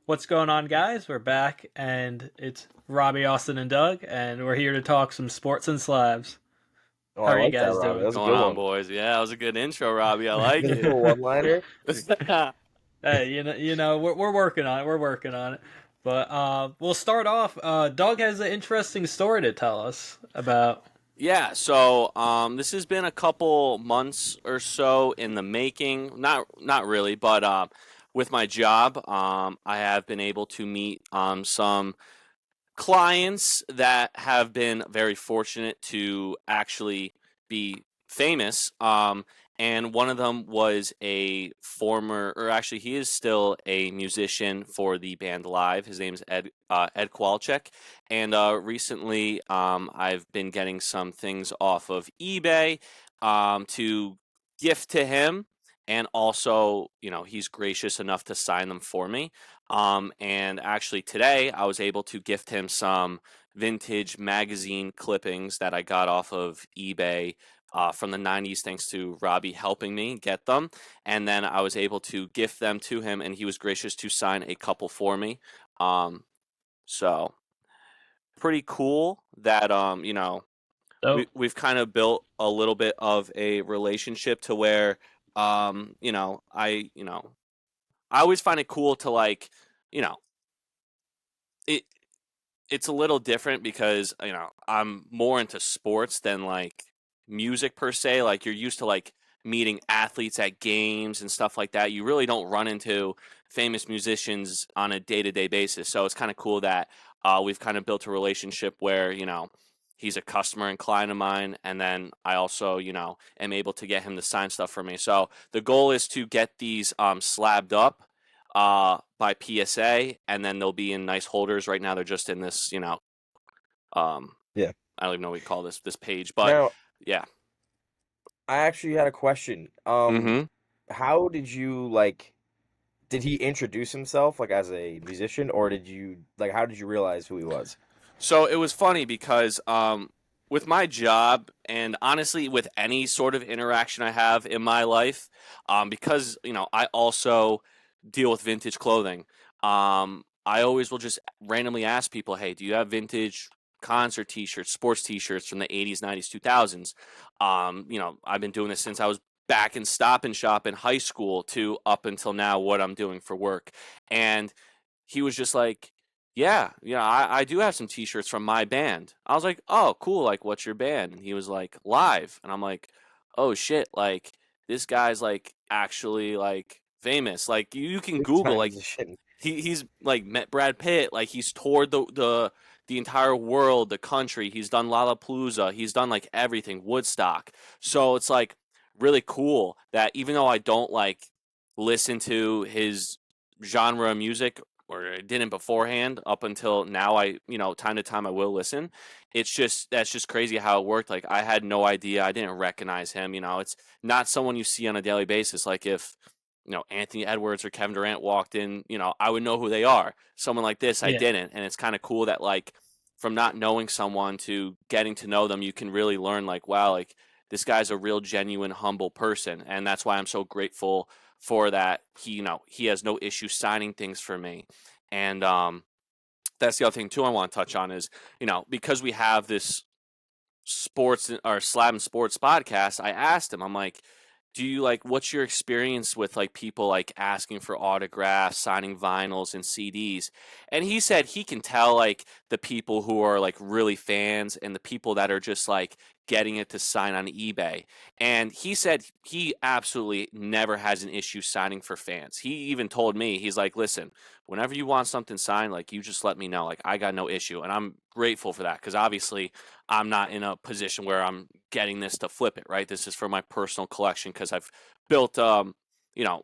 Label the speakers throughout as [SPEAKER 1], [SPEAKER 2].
[SPEAKER 1] What's going on, guys? We're back, and it's Robbie, Austin, and Doug, and we're here to talk some sports and slabs.
[SPEAKER 2] Oh,
[SPEAKER 1] How
[SPEAKER 2] I
[SPEAKER 1] are you
[SPEAKER 2] like that,
[SPEAKER 1] guys
[SPEAKER 2] Robbie. That
[SPEAKER 1] doing?
[SPEAKER 2] was a
[SPEAKER 3] Going
[SPEAKER 2] good
[SPEAKER 3] on,
[SPEAKER 2] one.
[SPEAKER 3] boys? Yeah, that was a good intro, Robbie. I like
[SPEAKER 2] Good
[SPEAKER 3] it.
[SPEAKER 2] little one-liner.
[SPEAKER 1] Hey, we're working on it. We're working on it. But we'll start off. Doug has an interesting story to tell us about.
[SPEAKER 3] Yeah, so this has been a couple months or so in the making. Not really, but with my job, I have been able to meet some clients that have been very fortunate to actually be famous. And one of them was a former, or actually, he is still a musician for the band Live. His name is Ed Kowalczyk. And recently, I've been getting some things off of eBay to gift to him. And also, he's gracious enough to sign them for me. And actually today I was able to gift him some vintage magazine clippings that I got off of eBay from the 90s, thanks to Robbie helping me get them. And then I was able to gift them to him, and he was gracious to sign a couple for me. Um, so pretty cool that
[SPEAKER 1] So,
[SPEAKER 3] we've kind of built a little bit of a relationship to where I always find it cool to like you know it it's a little different because I'm more into sports than like music per se. Like you're used to like meeting athletes at games and stuff like that. You really don't run into famous musicians on a day-to-day basis. So it's kind of cool that we've kind of built a relationship where he's a customer and client of mine, and then I also am able to get him to sign stuff for me. So the goal is to get these slabbed up by PSA, and then they'll be in nice holders. Right now, they're just in this, um,
[SPEAKER 2] Yeah.
[SPEAKER 3] I don't even know what we call this page, but
[SPEAKER 2] Now,
[SPEAKER 3] yeah.
[SPEAKER 2] I actually had a question.
[SPEAKER 3] hmm
[SPEAKER 2] How did you did he introduce himself like as a musician, or did you how did you realize who he was?
[SPEAKER 3] So it was funny because with my job, and honestly with any sort of interaction I have in my life, because I also deal with vintage clothing. I always will just randomly ask people, "Hey, do you have vintage concert T-shirts, sports T-shirts from the '80s, '90s, 2000s?" I've been doing this since I was back in Stop and Shop in high school to up until now, what I'm doing for work, and he was just like, yeah, I do have some T-shirts from my band. I was like, oh, cool. Like, what's your band? And he was like, Live. And I'm like, oh shit, like this guy's like actually like famous. Like you can
[SPEAKER 2] Big
[SPEAKER 3] Google
[SPEAKER 2] time
[SPEAKER 3] like
[SPEAKER 2] musician.
[SPEAKER 3] he's like met Brad Pitt. Like he's toured the entire world, the country. He's done Lollapalooza. He's done like everything, Woodstock. So it's like really cool that even though I don't like listen to his genre of music, or I didn't beforehand up until now, time to time I will listen. That's just crazy how it worked. Like I had no idea. I didn't recognize him. It's not someone you see on a daily basis. Like if Anthony Edwards or Kevin Durant walked in, I would know who they are. Someone like this, I
[SPEAKER 1] yeah,
[SPEAKER 3] didn't. And it's kind of cool that like from not knowing someone to getting to know them, you can really learn like, wow, like this guy's a real genuine humble person. And that's why I'm so grateful for that. He has no issue signing things for me. And that's the other thing too I want to touch on is, because we have this sports or Slab and Sports podcast, I asked him, I'm like, do you like what's your experience with like people like asking for autographs, signing vinyls and CDs? And he said he can tell like the people who are like really fans and the people that are just like getting it to sign on eBay. And he said he absolutely never has an issue signing for fans. He even told me, he's like, listen, whenever you want something signed, like you just let me know. Like I got no issue. And I'm grateful for that because obviously I'm not in a position where I'm getting this to flip it, right? This is for my personal collection because I've built, you know,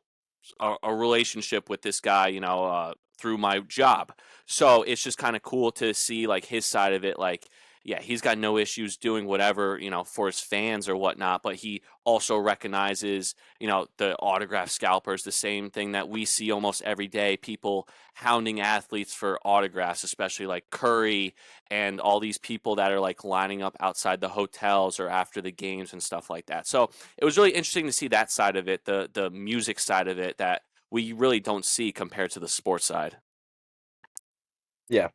[SPEAKER 3] a relationship with this guy, through my job. So it's just kind of cool to see like his side of it. Like, yeah, he's got no issues doing whatever, for his fans or whatnot, but he also recognizes, the autograph scalpers, the same thing that we see almost every day, people hounding athletes for autographs, especially like Curry and all these people that are like lining up outside the hotels or after the games and stuff like that. So it was really interesting to see that side of it, the music side of it that we really don't see compared to the sports side.
[SPEAKER 2] Yeah.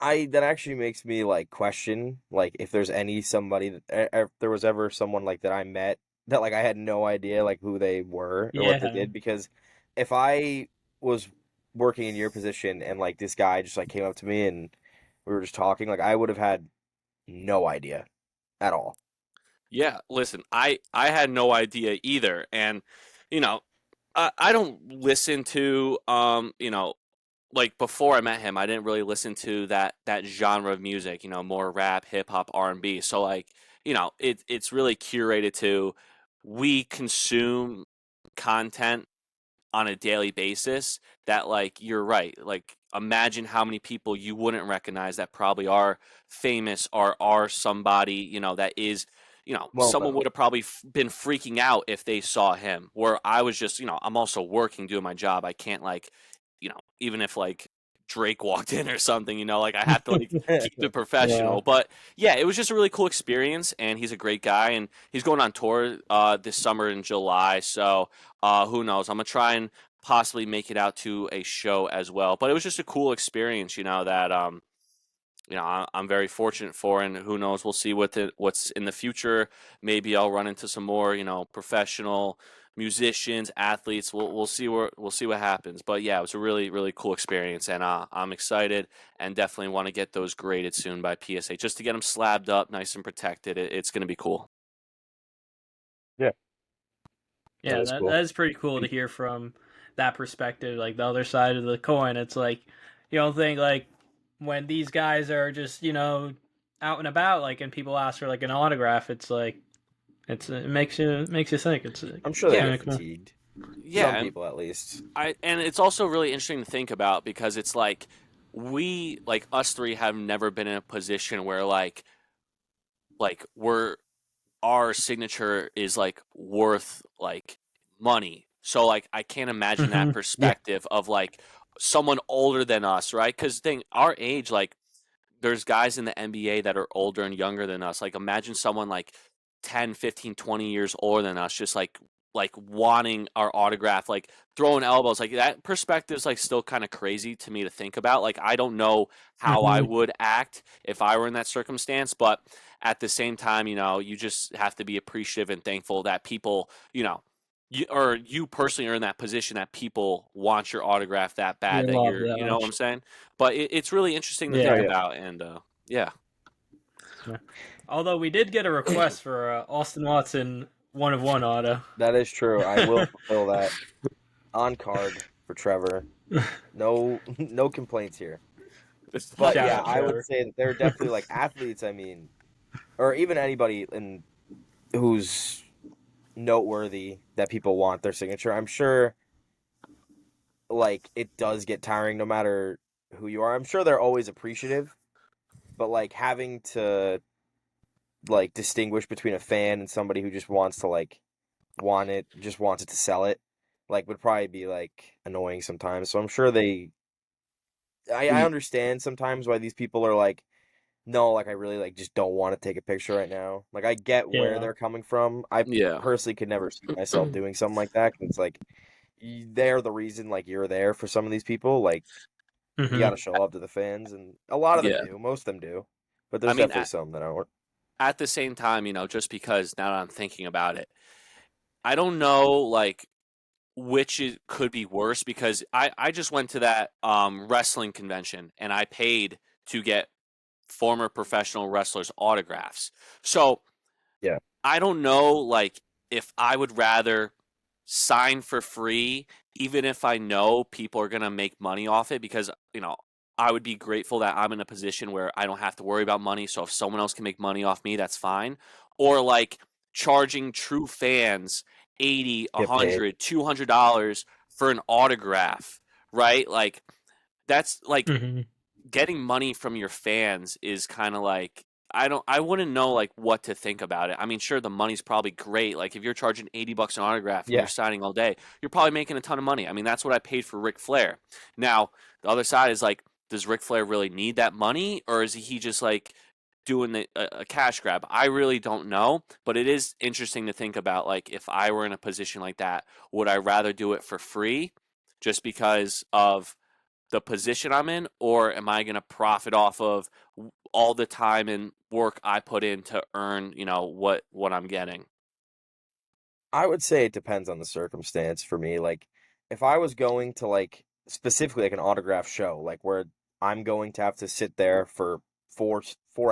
[SPEAKER 2] I that actually makes me like question like if there's somebody if there was ever someone like that I met that like I had no idea like who they were or what they
[SPEAKER 1] Yeah.
[SPEAKER 2] did, because if I was working in your position and like this guy just like came up to me and we were just talking, like I would have had no idea at all.
[SPEAKER 3] Yeah, listen, I had no idea either, and you know, I don't listen to like before I met him, I didn't really listen to that genre of music, more rap, hip hop, R&B. So like, it's really curated to we consume content on a daily basis that like you're right. Like imagine how many people you wouldn't recognize that probably are famous or are somebody, that is
[SPEAKER 2] Well
[SPEAKER 3] someone
[SPEAKER 2] known.
[SPEAKER 3] would have probably been freaking out if they saw him. Where I was just, I'm also working, doing my job. I can't like, even if like Drake walked in or something, like I have to like keep it
[SPEAKER 1] Yeah.
[SPEAKER 3] professional. But yeah, it was just a really cool experience, and he's a great guy, and he's going on tour this summer in July. So who knows? I'm gonna try and possibly make it out to a show as well. But it was just a cool experience, that I'm very fortunate for, and who knows? We'll see what's in the future. Maybe I'll run into some more, professional musicians, athletes. We'll see what happens. But yeah, it was a really really cool experience, and I'm excited and definitely want to get those graded soon by PSA just to get them slabbed up, nice and protected. It's going to be cool.
[SPEAKER 2] Yeah, that
[SPEAKER 1] Yeah,
[SPEAKER 2] is
[SPEAKER 1] that
[SPEAKER 2] cool.
[SPEAKER 1] that is pretty cool to hear from that perspective, like the other side of the coin. It's like you don't think like when these guys are just, out and about, like and people ask for like an autograph, it's like it makes you think. It's
[SPEAKER 2] I'm sure they
[SPEAKER 3] Yeah,
[SPEAKER 2] get
[SPEAKER 1] kind of cool.
[SPEAKER 2] fatigued.
[SPEAKER 3] yeah,
[SPEAKER 2] Some
[SPEAKER 3] and
[SPEAKER 2] people at least.
[SPEAKER 3] it's also really interesting to think about because it's like we like us three have never been in a position where we're our signature is like worth like money. So like I can't imagine that
[SPEAKER 1] Hmm.
[SPEAKER 2] Yeah.
[SPEAKER 3] perspective of like someone older than us, right? Because thing our age, like there's guys in the NBA that are older and younger than us. Like imagine someone like 10, 15, 20 years older than us just like wanting our autograph, like throwing elbows. Like that perspective is like still kind of crazy to me to think about. Like I don't know how I
[SPEAKER 1] Hmm.
[SPEAKER 3] would act if I were in that circumstance, but at the same time, you just have to be appreciative and thankful that people, you personally are in that position that people want your autograph that bad
[SPEAKER 1] You
[SPEAKER 3] that
[SPEAKER 1] love
[SPEAKER 3] you're,
[SPEAKER 1] that
[SPEAKER 3] you know what I'm
[SPEAKER 1] much.
[SPEAKER 3] saying? But it's really interesting to
[SPEAKER 2] Oh
[SPEAKER 3] think
[SPEAKER 1] Yeah.
[SPEAKER 2] yeah.
[SPEAKER 3] about, and yeah.
[SPEAKER 1] Yeah. Although we did get a request for Austin Watson 1 of 1 auto.
[SPEAKER 2] That is true. I will fulfill that on card for Trevor. No, no complaints here. But
[SPEAKER 1] Shout
[SPEAKER 2] yeah,
[SPEAKER 1] out
[SPEAKER 2] I would
[SPEAKER 1] Trevor.
[SPEAKER 2] say that they're definitely like athletes. I mean, or even anybody who's noteworthy that people want their signature. I'm sure, like it does get tiring no matter who you are. I'm sure they're always appreciative, but like having to like distinguish between a fan and somebody who just wants to like just wants it to sell it, like would probably be like annoying sometimes. So I'm sure I
[SPEAKER 3] Mm,
[SPEAKER 2] understand sometimes why these people are like, no, like I really like just don't want to take a picture right now. Like I get where
[SPEAKER 1] Yeah.
[SPEAKER 2] they're coming from. I
[SPEAKER 3] yeah.
[SPEAKER 2] personally could never see myself doing something like that. 'Cause it's like they're the reason like you're there for some of these people. Like you got
[SPEAKER 1] Hmm.
[SPEAKER 2] to show love to the fans, and a lot of them
[SPEAKER 3] Yeah.
[SPEAKER 2] do. Most of them do, but
[SPEAKER 3] I
[SPEAKER 2] there's
[SPEAKER 3] mean,
[SPEAKER 2] definitely some that aren't.
[SPEAKER 3] at the same time, just because now that I'm thinking about it, I don't know like which could be worse because I just went to that wrestling convention and I paid to get former professional wrestlers autographs. So
[SPEAKER 2] Yeah,
[SPEAKER 3] I don't know like if I would rather sign for free even if I know people are going to make money off it because I would be grateful that I'm in a position where I don't have to worry about money, so if someone else can make money off me that's fine, or like charging true fans 80, a
[SPEAKER 2] get paid.
[SPEAKER 3] 100, $200 for an autograph, right? Like that's like
[SPEAKER 1] Hmm.
[SPEAKER 3] getting money from your fans is kind of like I wouldn't know like what to think about it. I mean, sure the money's probably great. Like if you're charging $80 an autograph and you're
[SPEAKER 2] Yeah,
[SPEAKER 3] signing all day, you're probably making a ton of money. I mean, that's what I paid for Ric Flair. Now, the other side is like does Ric Flair really need that money or is he just like doing a cash grab? I really don't know, but it is interesting to think about like if I were in a position like that, would I rather do it for free just because of the position I'm in, or am I going to profit off of all the time and work I put in to earn, what I'm getting?
[SPEAKER 2] I would say it depends on the circumstance for me. Like, if I was going to like specifically like an autograph show, like where I'm going to have to sit there for 4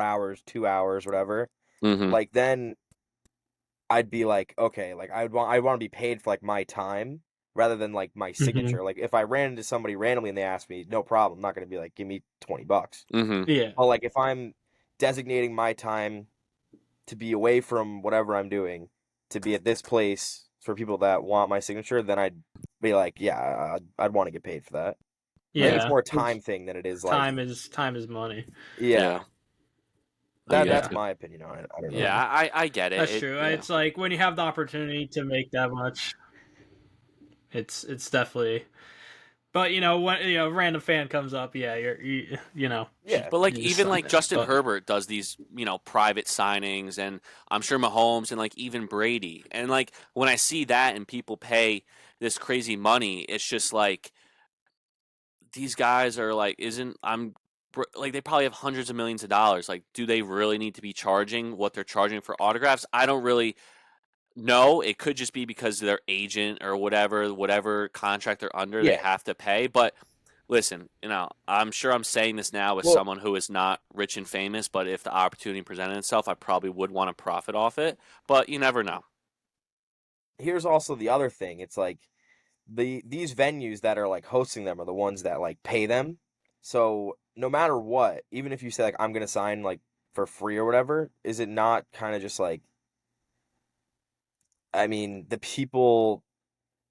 [SPEAKER 2] hours, 2 hours, whatever,
[SPEAKER 3] Mm-hmm.
[SPEAKER 2] like then I'd be like, okay, like I want to be paid for like my time rather than like my
[SPEAKER 1] Hmm.
[SPEAKER 2] signature. Like if I ran into somebody randomly and they asked me, no problem, I'm not gonna be like, give me $20.
[SPEAKER 3] Mm-hmm.
[SPEAKER 1] Yeah.
[SPEAKER 2] But like if I'm designating my time to be away from whatever I'm doing to be at this place for people that want my signature, then I'd be like, yeah, I'd want to get paid for that. I think it's
[SPEAKER 1] Yeah.
[SPEAKER 2] more a
[SPEAKER 1] 'Cause
[SPEAKER 2] time thing than it is like,
[SPEAKER 1] time is money.
[SPEAKER 2] yeah,
[SPEAKER 3] Yeah, I get
[SPEAKER 2] that's
[SPEAKER 1] Yeah.
[SPEAKER 3] you.
[SPEAKER 2] my opinion on it. I don't
[SPEAKER 3] Yeah,
[SPEAKER 2] know.
[SPEAKER 1] Yeah.
[SPEAKER 3] I get it.
[SPEAKER 1] That's true.
[SPEAKER 3] Yeah.
[SPEAKER 1] It's like when you have the opportunity to make that much, it's definitely. But when a random fan comes up, yeah,
[SPEAKER 2] Yeah,
[SPEAKER 3] But like
[SPEAKER 1] you just
[SPEAKER 3] even
[SPEAKER 1] sign
[SPEAKER 3] like
[SPEAKER 1] it.
[SPEAKER 3] Justin
[SPEAKER 1] But
[SPEAKER 3] Herbert does these, private signings, and I'm sure Mahomes and like even Brady. And like when I see that and people pay this crazy money, it's just like these guys are like, isn't I'm like they probably have hundreds of millions of dollars. Like, do they really need to be charging what they're charging for autographs? I don't really know. It could just be because their agent or whatever contract they're under, they
[SPEAKER 2] yeah.
[SPEAKER 3] have to pay. But listen, I'm sure I'm saying this now as
[SPEAKER 2] Well,
[SPEAKER 3] someone who is not rich and famous, but if the opportunity presented itself, I probably would want to profit off it. But you never know.
[SPEAKER 2] here's also the other thing. It's like these venues that are like hosting them are the ones that like pay them. So no matter what, even if you say like I'm gonna sign like for free or whatever, is it not kind of just like, I mean, the people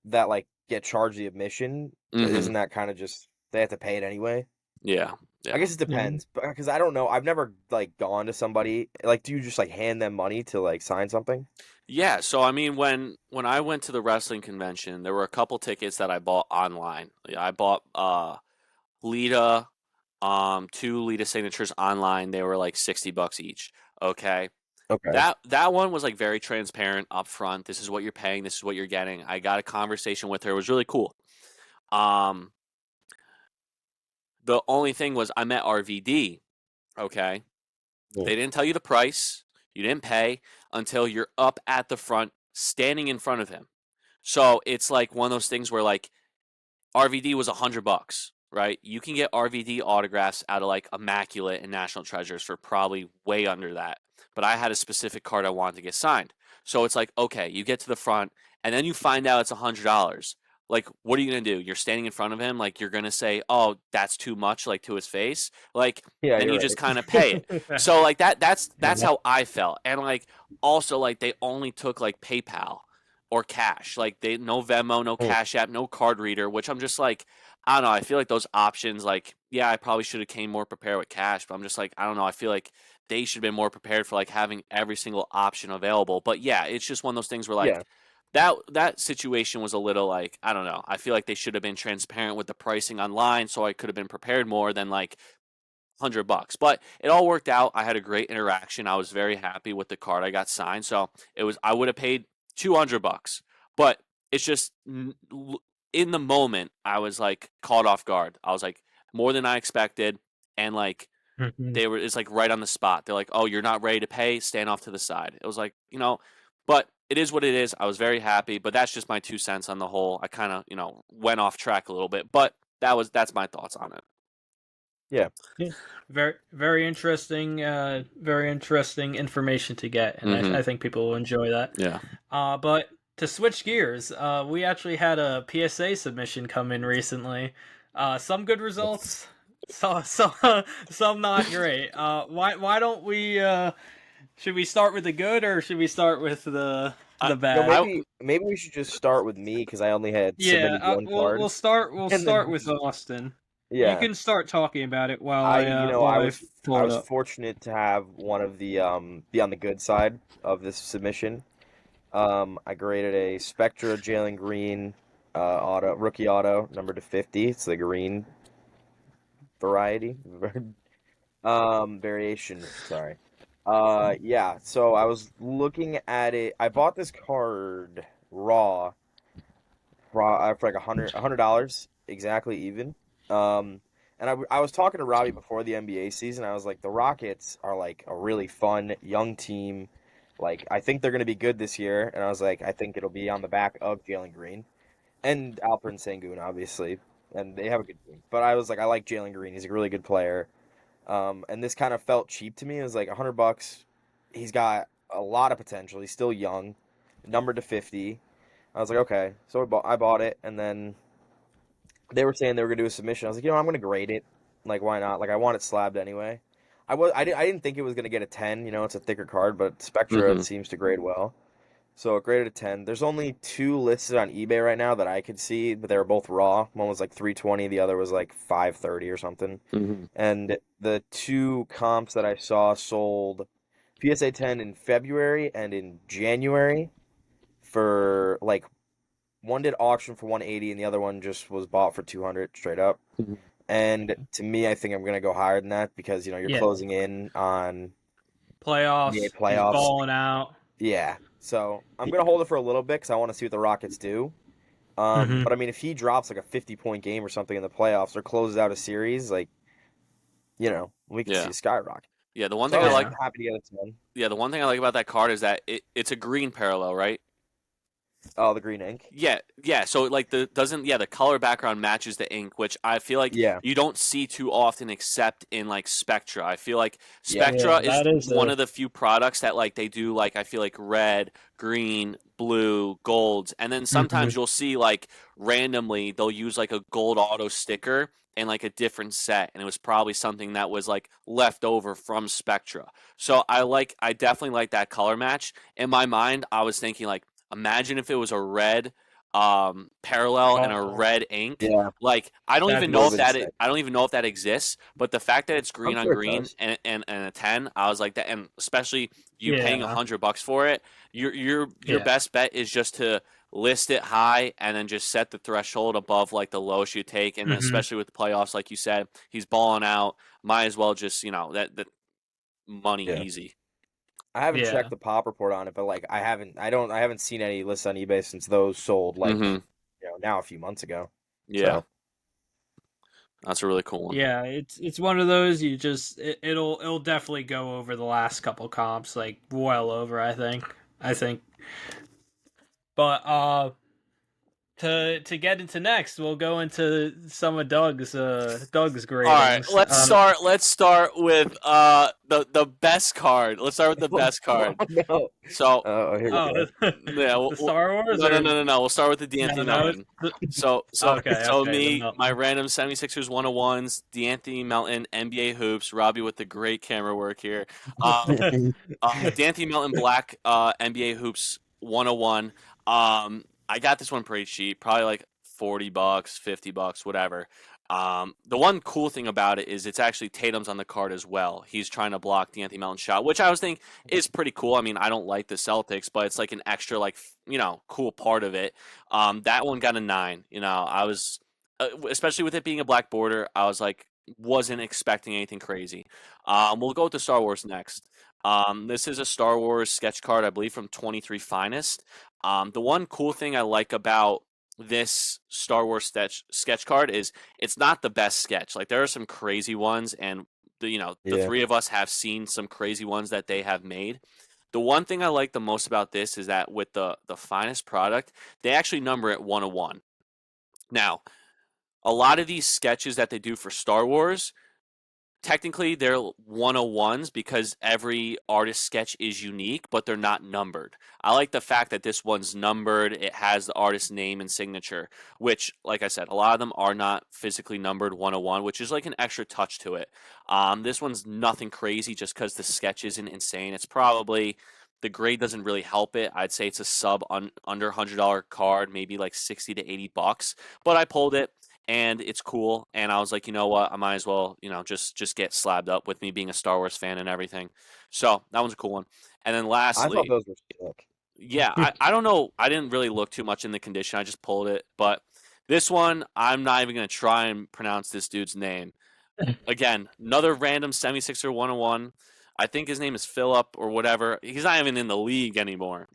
[SPEAKER 2] that like get charged the admission,
[SPEAKER 3] Mm-hmm.
[SPEAKER 2] isn't that kind of just they have to pay it anyway?
[SPEAKER 3] Yeah.
[SPEAKER 2] I
[SPEAKER 3] Yeah.
[SPEAKER 2] guess it
[SPEAKER 1] mhm.
[SPEAKER 2] depends, because I don't know. I've never like gone to somebody like, do you just like hand them money to like sign something?
[SPEAKER 3] Yeah, so I mean, when I went to the wrestling convention, there were a couple tickets that I bought online. Yeah, I bought Lita, two Lita signatures online. They were like $60 each. Okay,
[SPEAKER 2] Okay.
[SPEAKER 3] that one was like very transparent up front. This is what you're paying. This is what you're getting. I got a conversation with her. It was really cool. Um, the only thing was I met RVD. Okay,
[SPEAKER 2] Yeah.
[SPEAKER 3] they didn't tell you the price. You didn't pay until you're up at the front, standing in front of him. So it's like one of those things where like RVD was $100, right? You can get RVD autographs out of like Immaculate and National Treasures for probably way under that. But I had a specific card I wanted to get signed. So it's like, okay, you get to the front and then you find out it's $100. Like, what are you gonna do? You're standing in front of him, like you're gonna say, "Oh, that's too much," like to his face. Like,
[SPEAKER 2] Yeah,
[SPEAKER 3] then
[SPEAKER 2] you're
[SPEAKER 3] you just
[SPEAKER 2] right.
[SPEAKER 3] kind of pay it. So like that's
[SPEAKER 1] Yeah.
[SPEAKER 3] how I felt. And like also like they only took like PayPal or cash. Like they no Venmo, no
[SPEAKER 2] Mm.
[SPEAKER 3] Cash App, no card reader, which I'm just like, I don't know. I feel like those options, like, yeah, I probably should have came more prepared with cash, but I'm just like, I don't know. I feel like they should have been more prepared for like having every single option available. But yeah, it's just one of those things where like
[SPEAKER 2] Yeah,
[SPEAKER 3] that situation was a little like, I don't know. I feel like they should have been transparent with the pricing online so I could have been prepared more than like $100. But it all worked out. I had a great interaction. I was very happy with the card I got signed. So it was I would have paid $200, but it's just in the moment I was like caught off guard. I was like more than I expected, and like
[SPEAKER 1] Mhm.
[SPEAKER 3] they were it's like right on the spot. They're like, "Oh, you're not ready to pay? Stand off to the side." It was like but it is what it is. I was very happy, but that's just my 2 cents on the whole. I kind of went off track a little bit, but that's my thoughts on it.
[SPEAKER 2] yeah,
[SPEAKER 1] Yeah. Very interesting information to get, and
[SPEAKER 3] Mm-hmm.
[SPEAKER 1] I think people will enjoy that.
[SPEAKER 3] Yeah.
[SPEAKER 1] But to switch gears, we actually had a PSA submission come in recently. Some good results, some not great. Why don't we? Should we start with the good or should we start with
[SPEAKER 3] I,
[SPEAKER 1] the bad?
[SPEAKER 3] I
[SPEAKER 2] maybe we should just start with me because I only had
[SPEAKER 1] Yeah,
[SPEAKER 2] submitted one
[SPEAKER 1] we'll
[SPEAKER 2] card,
[SPEAKER 1] start. We'll
[SPEAKER 2] and then
[SPEAKER 1] start with Austin. You
[SPEAKER 2] yeah,
[SPEAKER 1] can start talking about it while
[SPEAKER 2] I
[SPEAKER 1] I
[SPEAKER 2] you know
[SPEAKER 1] while I
[SPEAKER 2] I
[SPEAKER 1] pull it
[SPEAKER 2] was
[SPEAKER 1] up.
[SPEAKER 2] fortunate to have one of the be on the good side of this submission. I graded a Spectra Jalen Green auto rookie auto number to 50. It's the green variety variation. Sorry. Yeah. So I was looking at it. I bought this card raw for like $100 exactly even. And I was talking to Robbie before the NBA season. I was like, the Rockets are like a really fun young team. Like, I think they're going to be good this year. And I was like, I think it'll be on the back of Jalen Green and Alperen Sengun, obviously. And they have a good team. But I was like, I like Jalen Green. He's a really good player. And this kind of felt cheap to me. It was like $100. He's got a lot of potential. He's still young, numbered to 50. I was like, okay. So I bought it, and then they were saying they were gonna do a submission. I was like, I'm gonna grade it. Like, why not? Like, I want it slabbed anyway. I didn't think it was gonna get a 10. It's a thicker card, but Spectra
[SPEAKER 3] Hmm.
[SPEAKER 2] seems to grade well. So it graded a 10. There's only two listed on eBay right now that I could see, but they were both raw. One was like 320, the other was like 530 or something.
[SPEAKER 3] Hmm.
[SPEAKER 2] And the two comps that I saw sold PSA 10 in February and in January for like one did auction for 180 and the other one just was bought for 200 straight up. And to me, I think I'm gonna go higher than that because you're
[SPEAKER 1] Yeah.
[SPEAKER 2] closing in on
[SPEAKER 1] Playoffs.
[SPEAKER 2] NBA
[SPEAKER 1] He's
[SPEAKER 2] playoffs.
[SPEAKER 1] balling out.
[SPEAKER 2] Yeah, so I'm gonna hold it for a little bit because I want to see what the Rockets do. But I mean, if he drops like a 50-point game or something in the playoffs or closes out a series, like we can see
[SPEAKER 3] Yeah.
[SPEAKER 2] a skyrocket.
[SPEAKER 3] Yeah. The one
[SPEAKER 2] So
[SPEAKER 3] thing
[SPEAKER 2] I
[SPEAKER 3] I
[SPEAKER 2] was
[SPEAKER 3] like.
[SPEAKER 2] happy to get it done.
[SPEAKER 3] Yeah. The one thing I like about that card is that it's a green parallel, right?
[SPEAKER 2] Oh, the green ink.
[SPEAKER 3] Yeah, yeah. So like the color background matches the ink, which I feel like
[SPEAKER 2] Yeah,
[SPEAKER 3] you don't see too often except in like Spectra. I feel like
[SPEAKER 2] yeah,
[SPEAKER 3] Spectra
[SPEAKER 1] Yeah,
[SPEAKER 3] is
[SPEAKER 1] that is
[SPEAKER 3] one of the few products that like they do like I feel like red, green, blue, golds, and then sometimes you'll see like randomly they'll use like a gold auto sticker and like a different set, and it was probably something that was like left over from Spectra. So I definitely like that color match. In my mind, I was thinking like imagine if it was a red parallel and a
[SPEAKER 1] Oh,
[SPEAKER 3] red ink.
[SPEAKER 2] yeah.
[SPEAKER 3] Like I don't
[SPEAKER 1] that'd
[SPEAKER 3] even
[SPEAKER 1] be
[SPEAKER 2] Would
[SPEAKER 3] know
[SPEAKER 2] have
[SPEAKER 3] if
[SPEAKER 2] been
[SPEAKER 1] sick.
[SPEAKER 2] sick.
[SPEAKER 3] I don't even know if that exists, but the fact that it's
[SPEAKER 2] I'm
[SPEAKER 3] green on
[SPEAKER 2] sure it
[SPEAKER 3] green
[SPEAKER 2] does.
[SPEAKER 3] and a 10, I was like that, and especially you paying
[SPEAKER 1] Yeah,
[SPEAKER 3] $100 for it, your
[SPEAKER 1] yeah.
[SPEAKER 3] best bet is just to list it high and then just set the threshold above like the lowest you take, and
[SPEAKER 1] Hmm.
[SPEAKER 3] especially with the playoffs, like you said, he's balling out. Might as well just that money
[SPEAKER 2] Yeah.
[SPEAKER 3] easy.
[SPEAKER 2] I haven't checked
[SPEAKER 1] Yeah.
[SPEAKER 2] the pop report on it, but like I haven't seen any lists on eBay since those sold like
[SPEAKER 3] Hmm.
[SPEAKER 2] now a few months ago.
[SPEAKER 3] Yeah,
[SPEAKER 2] So
[SPEAKER 3] that's a really cool one.
[SPEAKER 1] Yeah, it's one of those you just it'll definitely go over the last couple comps, like well over, I think. I think. But to get into next, we'll go into some of Doug's
[SPEAKER 3] All right,
[SPEAKER 1] gradings.
[SPEAKER 3] let's start with the best card. Let's start with the best card.
[SPEAKER 2] no.
[SPEAKER 3] So
[SPEAKER 2] Oh, here we
[SPEAKER 1] Oh,
[SPEAKER 2] go.
[SPEAKER 3] yeah,
[SPEAKER 1] the Star Wars
[SPEAKER 3] no, no,
[SPEAKER 1] or
[SPEAKER 3] no, no, no. We'll start with the
[SPEAKER 1] no,
[SPEAKER 3] D'Anthony
[SPEAKER 1] no.
[SPEAKER 3] Melton. So
[SPEAKER 1] Okay,
[SPEAKER 3] so
[SPEAKER 1] okay, the
[SPEAKER 3] me, my
[SPEAKER 1] Melton.
[SPEAKER 3] random 76ers 101s, D'Anthony Melton, NBA hoops. Robbie with the great camera work here. Um, D'Anthony Melton Black NBA hoops 101. I got this one pretty cheap, probably like $40, $50, whatever. The one cool thing about it is it's actually Tatum's on the card as well. He's trying to block D'Anthony Melton's shot, which I was thinking is pretty cool. I mean, I don't like the Celtics, but it's like an extra like cool part of it. That one got a 9. I was especially with it being a black border, I was like wasn't expecting anything crazy. We'll go with the Star Wars next. This is a Star Wars sketch card, I believe, from 23 Finest. The one cool thing I like about this Star Wars sketch card is it's not the best sketch. Like there are some crazy ones, and the
[SPEAKER 2] Yeah.
[SPEAKER 3] three of us have seen some crazy ones that they have made. The one thing I like the most about this is that with the finest product, they actually number it 101. Now, a lot of these sketches that they do for Star Wars, technically they're 101s because every artist sketch is unique, but they're not numbered. I like the fact that this one's numbered. It has the artist's name and signature, which, like I said, a lot of them are not physically numbered 101, which is like an extra touch to it. This one's nothing crazy just because the sketch isn't insane. It's probably the grade doesn't really help it. I'd say it's a under $100 card, maybe like 60 to $80, but I pulled it and it's cool. And I was like, you know what, I might as well, just get slabbed up with me being a Star Wars fan and everything. So that one's a cool one. And then
[SPEAKER 2] I thought
[SPEAKER 3] lastly,
[SPEAKER 2] those were sick.
[SPEAKER 3] yeah, I don't know. I didn't really look too much in the condition. I just pulled it. But this one, I'm not even going to try and pronounce this dude's name. Again, another random 76er 101. I think his name is Philip or whatever. He's not even in the league anymore.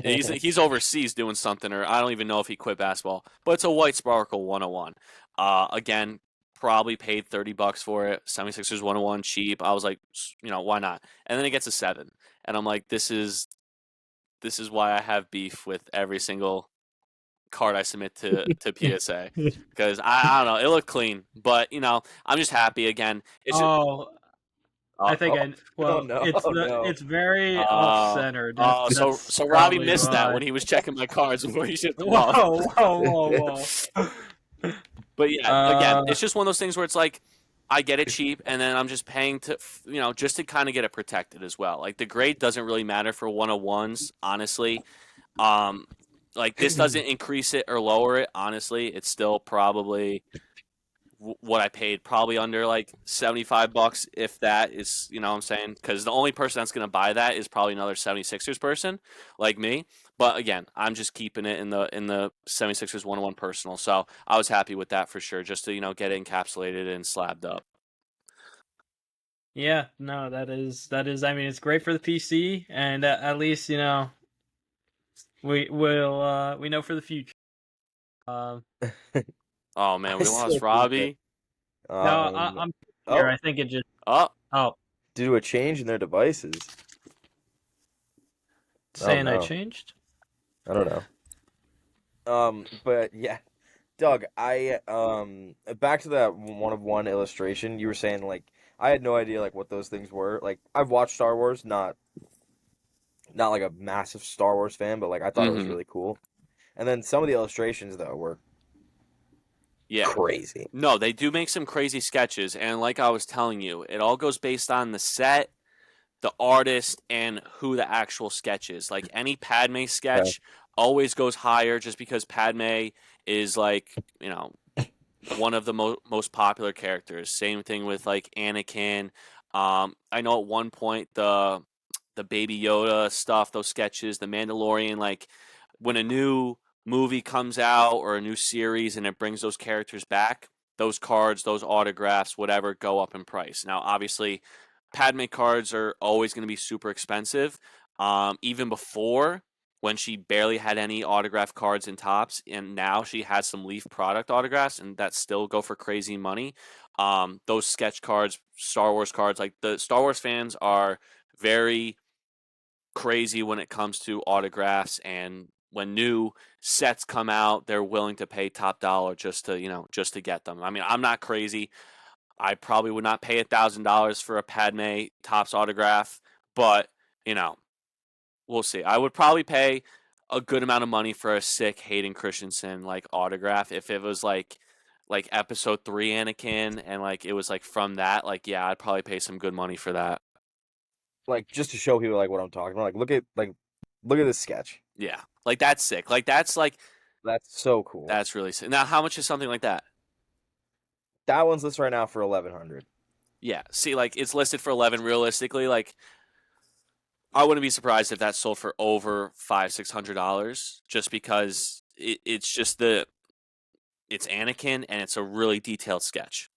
[SPEAKER 3] He's overseas doing something, or I don't even know if he quit basketball. But it's a White Sparkle 101. Again, probably paid $30 for it. 76ers 101 cheap. I was like, why not? And then it gets a 7. And I'm like, this is why I have beef with every single card I submit to PSA. Because I don't know, it looked clean. But, I'm just happy again. It's just,
[SPEAKER 1] Oh, I think
[SPEAKER 2] Oh,
[SPEAKER 1] I
[SPEAKER 2] oh
[SPEAKER 1] well,
[SPEAKER 2] no, oh no.
[SPEAKER 1] it's very off centered. That's
[SPEAKER 3] so Robbie
[SPEAKER 1] probably
[SPEAKER 3] missed that
[SPEAKER 1] why.
[SPEAKER 3] when he was checking my cards before he shipped them
[SPEAKER 1] Whoa,
[SPEAKER 3] off.
[SPEAKER 1] whoa.
[SPEAKER 3] But yeah, again,
[SPEAKER 1] Uh,
[SPEAKER 3] it's just one of those things where it's like I get it cheap, and then I'm just paying to, just to kind of get it protected as well. Like the grade doesn't really matter for 101s, honestly. Um, like this doesn't increase it or lower it. Honestly, it's still probably what I paid, probably under like $75, if that is, what I'm saying, because the only person that's going to buy that is probably another 76ers person like me. But again, I'm just keeping it in the 76ers 101 personal. So I was happy with that for sure, just to get it encapsulated and slabbed up.
[SPEAKER 1] yeah, no, that is. I mean, it's great for the PC, and at least we know for the future. Um,
[SPEAKER 3] Oh man, we
[SPEAKER 2] I
[SPEAKER 3] lost
[SPEAKER 2] still think that.
[SPEAKER 3] Robbie.
[SPEAKER 1] no,
[SPEAKER 2] Um.
[SPEAKER 1] I'm here.
[SPEAKER 2] Oh,
[SPEAKER 1] I think it just.
[SPEAKER 3] Oh,
[SPEAKER 1] Oh,
[SPEAKER 2] due to a change in their devices. Oh
[SPEAKER 1] saying I
[SPEAKER 2] no,
[SPEAKER 1] changed.
[SPEAKER 2] I don't know. But yeah, Doug, I back to that one of one illustration. You were saying like I had no idea like what those things were. Like I've watched Star Wars, not like a massive Star Wars fan, but like I thought it was
[SPEAKER 3] mm-hmm.
[SPEAKER 2] really cool. And then some of the illustrations though were
[SPEAKER 3] Yeah.
[SPEAKER 2] crazy.
[SPEAKER 3] No, they do make some crazy sketches, and like I was telling you, it all goes based on the set, the artist, and who the actual sketch is. Like any Padme
[SPEAKER 2] Okay.
[SPEAKER 3] sketch always goes higher just because Padme is like, one of the most popular characters. Same thing with like Anakin. I know at one point the Baby Yoda stuff, those sketches, the Mandalorian, like when a new movie comes out or a new series and it brings those characters back, those cards, those autographs, whatever, go up in price. Now, obviously, Padme cards are always going to be super expensive. Even before, when she barely had any autograph cards and tops, and now she has some Leaf product autographs, and that still go for crazy money. Those sketch cards, Star Wars cards, like the Star Wars fans are very crazy when it comes to autographs, and when new sets come out, they're willing to pay top dollar just to get them. I mean, I'm not crazy. I probably would not pay $1,000 for a Padme Topps autograph, but you know, we'll see. I would probably pay a good amount of money for a sick Hayden Christensen like autograph if it was like episode 3 Anakin and like it was like from that, like yeah, I'd probably pay some good money for that.
[SPEAKER 2] Like just to show people like what I'm talking about. Look at this sketch.
[SPEAKER 3] Yeah. Like that's sick. Like
[SPEAKER 2] That's so cool.
[SPEAKER 3] that's really sick. Now, how much is something like that?
[SPEAKER 2] That one's listed right now for 1,100.
[SPEAKER 3] Yeah. See, like it's listed for 11 realistically, like I wouldn't be surprised if that sold for over $500-$600 just because it's Anakin and it's a really detailed sketch.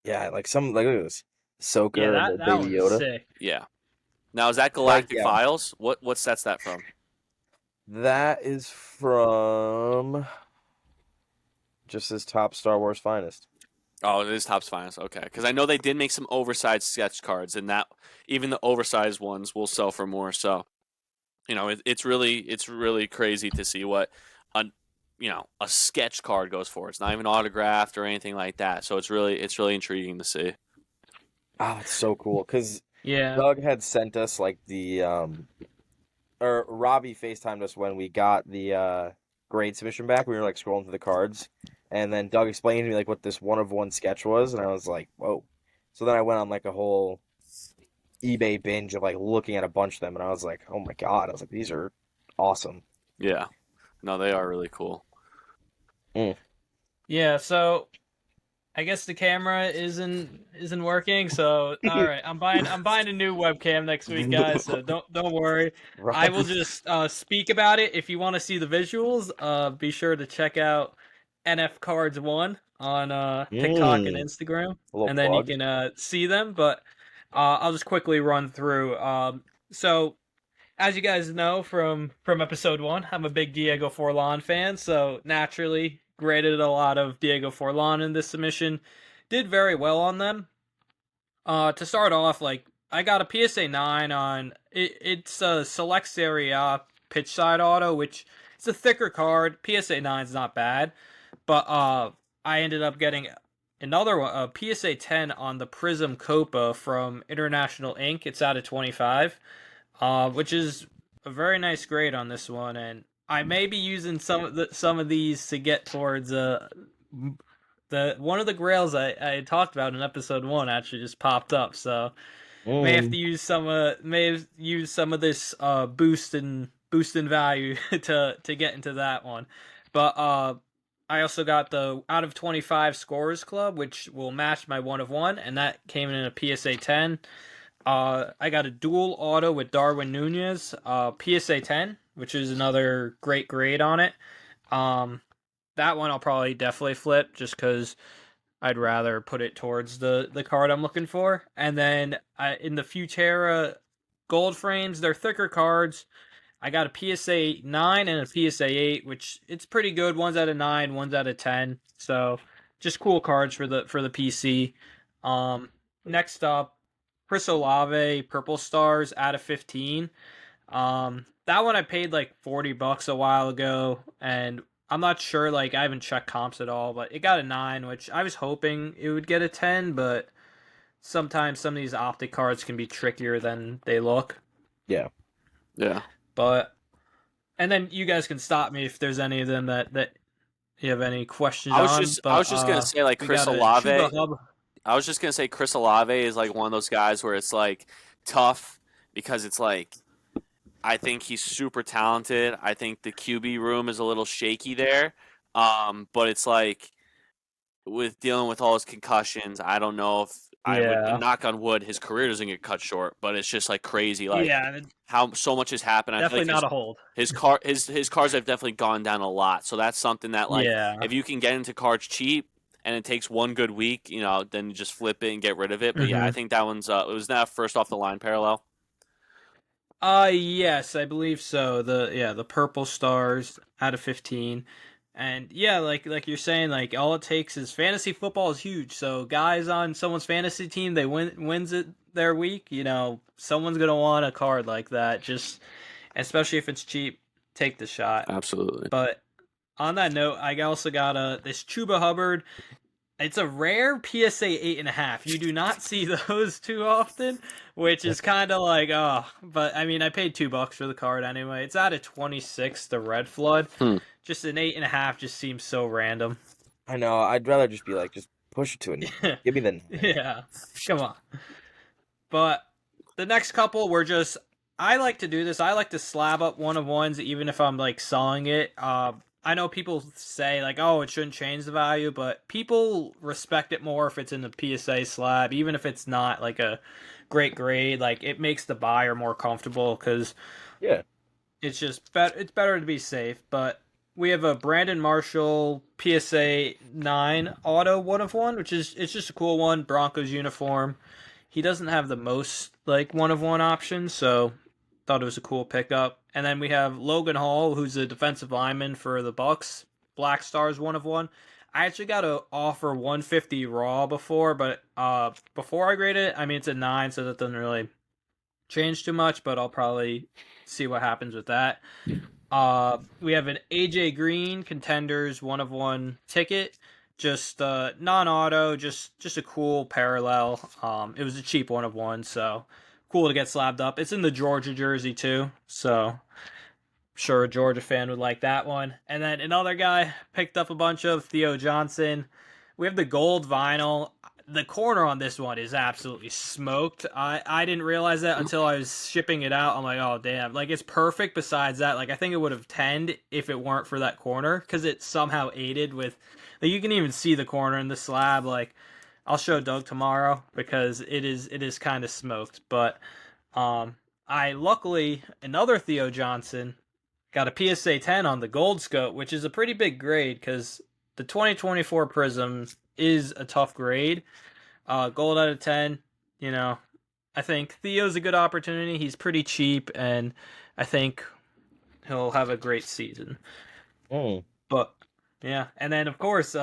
[SPEAKER 2] Yeah, like look at this.
[SPEAKER 1] Yeah,
[SPEAKER 2] Ahsoka and the
[SPEAKER 1] that
[SPEAKER 2] Baby
[SPEAKER 1] one's
[SPEAKER 2] Yoda.
[SPEAKER 1] sick.
[SPEAKER 3] Yeah. Now is that
[SPEAKER 2] Like,
[SPEAKER 3] Galactic
[SPEAKER 2] yeah,
[SPEAKER 3] Files? What set's that from?
[SPEAKER 2] that is from just his top Star Wars finest.
[SPEAKER 3] Oh, it is Topps Finest. Okay, because I know they did make some oversized sketch cards, and that even the oversized ones will sell for more. So it's really crazy to see what a a sketch card goes for. It's not even autographed or anything like that. So it's really intriguing to see.
[SPEAKER 2] Oh, it's so cool because
[SPEAKER 1] Yeah.
[SPEAKER 2] Doug had sent us like the or Robbie FaceTimed us when we got the grade submission back. We were like scrolling through the cards, and then Doug explained to me like what this one of one sketch was, and I was like, whoa. So then I went on like a whole eBay binge of like looking at a bunch of them, and I was like, oh my God. I was like, these are awesome.
[SPEAKER 3] Yeah, no, they are really cool.
[SPEAKER 2] Mm.
[SPEAKER 1] Yeah, so I guess the camera isn't working, so all right. I'm buying a new webcam next week, guys, so don't worry. I will just speak about it. If you want to see the visuals, be sure to check out NF Cards 1 on TikTok and
[SPEAKER 2] Mm.
[SPEAKER 1] Instagram,
[SPEAKER 2] A little
[SPEAKER 1] and then you
[SPEAKER 2] plug.
[SPEAKER 1] can see them, but I'll just quickly run through. So as you guys know from episode 1, I'm a big Diego Forlan fan, so naturally graded a lot of Diego Forlan in this submission. Did very well on them. To start off, like I got a PSA 9 on it. It's a Select Serie A pitch side auto, which it's a thicker card. PSA 9 is not bad, but I ended up getting another one, a PSA 10 on the Prism Copa from International Ink. It's out of 25, which is a very nice grade on this one, and I may be using some of these to get towards the one of the grails I talked about in episode 1 actually just popped up, so may have to use some of this boost in value to get into that one. But I also got the out of 25 scorers club, which will match my 1 of 1, and that came in a PSA 10. I got a dual auto with Darwin Nunez, PSA 10, which is another great grade on it. That one I'll probably definitely flip just because I'd rather put it towards the card I'm looking for. And then in the Futera gold frames, they're thicker cards. I got a PSA 9 and a PSA 8, which it's pretty good. One's out of 9, one's out of 10. So just cool cards for the PC. Next up, Chris Olave, Purple Stars out of 15. That one I paid like $40 a while ago, and I'm not sure, like, I haven't checked comps at all, but it got a 9, which I was hoping it would get a 10, but sometimes some of these optic cards can be trickier than they look.
[SPEAKER 2] Yeah.
[SPEAKER 3] Yeah.
[SPEAKER 1] But, and then you guys can stop me if there's any of them that you have any questions
[SPEAKER 3] I was
[SPEAKER 1] on.
[SPEAKER 3] just gonna say, like, Chris Olave. I was just gonna say Chris Olave is like one of those guys where it's like tough because it's like I think he's super talented. I think the QB room is a little shaky there, but it's like with dealing with all his concussions, I don't know if I would knock on wood his career doesn't get cut short, but it's just like crazy, like how so much has happened.
[SPEAKER 1] Definitely
[SPEAKER 3] I feel
[SPEAKER 1] not
[SPEAKER 3] like
[SPEAKER 1] a hold.
[SPEAKER 3] His cards have definitely gone down a lot, so that's something that like if you can get into cards cheap. And it takes one good week, you know, then you just flip it and get rid of it. But yeah, I think that one's it was that first off the line parallel.
[SPEAKER 1] Yes, I believe so. The Purple Stars out of 15. And yeah, like you're saying, like all it takes is fantasy football is huge. So guys on someone's fantasy team, they wins it their week, you know, someone's going to want a card like that, just especially if it's cheap, take the shot.
[SPEAKER 3] Absolutely.
[SPEAKER 1] But on that note, I also got this Chuba Hubbard. It's a rare PSA 8.5. You do not see those too often, which is kind of like, but I mean, I paid $2 for the card anyway. It's out of 26, the Red Flood. Just an 8.5 just seems so random.
[SPEAKER 2] I know. I'd rather just be like, just push it to a 9. Give me the 9.
[SPEAKER 1] Yeah, come on. But the next couple were just, I like to do this. I like to slab up 1 of 1s, even if I'm like selling it. I know people say like, oh, it shouldn't change the value, but people respect it more if it's in the PSA slab, even if it's not like a great grade. Like it makes the buyer more comfortable because it's just it's better to be safe. But we have a Brandon Marshall PSA 9 auto 1 of 1, which is it's just a cool one. Broncos uniform. He doesn't have the most like 1 of 1 options, so thought it was a cool pickup. And then we have Logan Hall, who's a defensive lineman for the Bucks. Black Stars 1 of 1. I actually got to offer 150 raw before, but before I grade it, I mean, it's a 9, so that doesn't really change too much, but I'll probably see what happens with that. We have an AJ Green Contenders 1 of 1 ticket. Just non-auto, just a cool parallel. It was a cheap 1 of 1, so cool to get slabbed up. It's in the Georgia jersey too, so I'm sure a Georgia fan would like that one. And then another guy picked up a bunch of Theo Johnson. We have the gold vinyl. The corner on this one is absolutely smoked. I didn't realize that until I was shipping it out. I'm like, oh damn, like it's perfect. Besides that, like I think it would have 10'd if it weren't for that corner because it somehow aided with. Like you can even see the corner in the slab. Like I'll show Doug tomorrow because it is kind of smoked. But I luckily another Theo Johnson got a PSA 10 on the Gold Scope, which is a pretty big grade because the 2024 Prism is a tough grade. Gold out of 10, you know. I think Theo's a good opportunity. He's pretty cheap, and I think he'll have a great season. But Yeah, and then of course,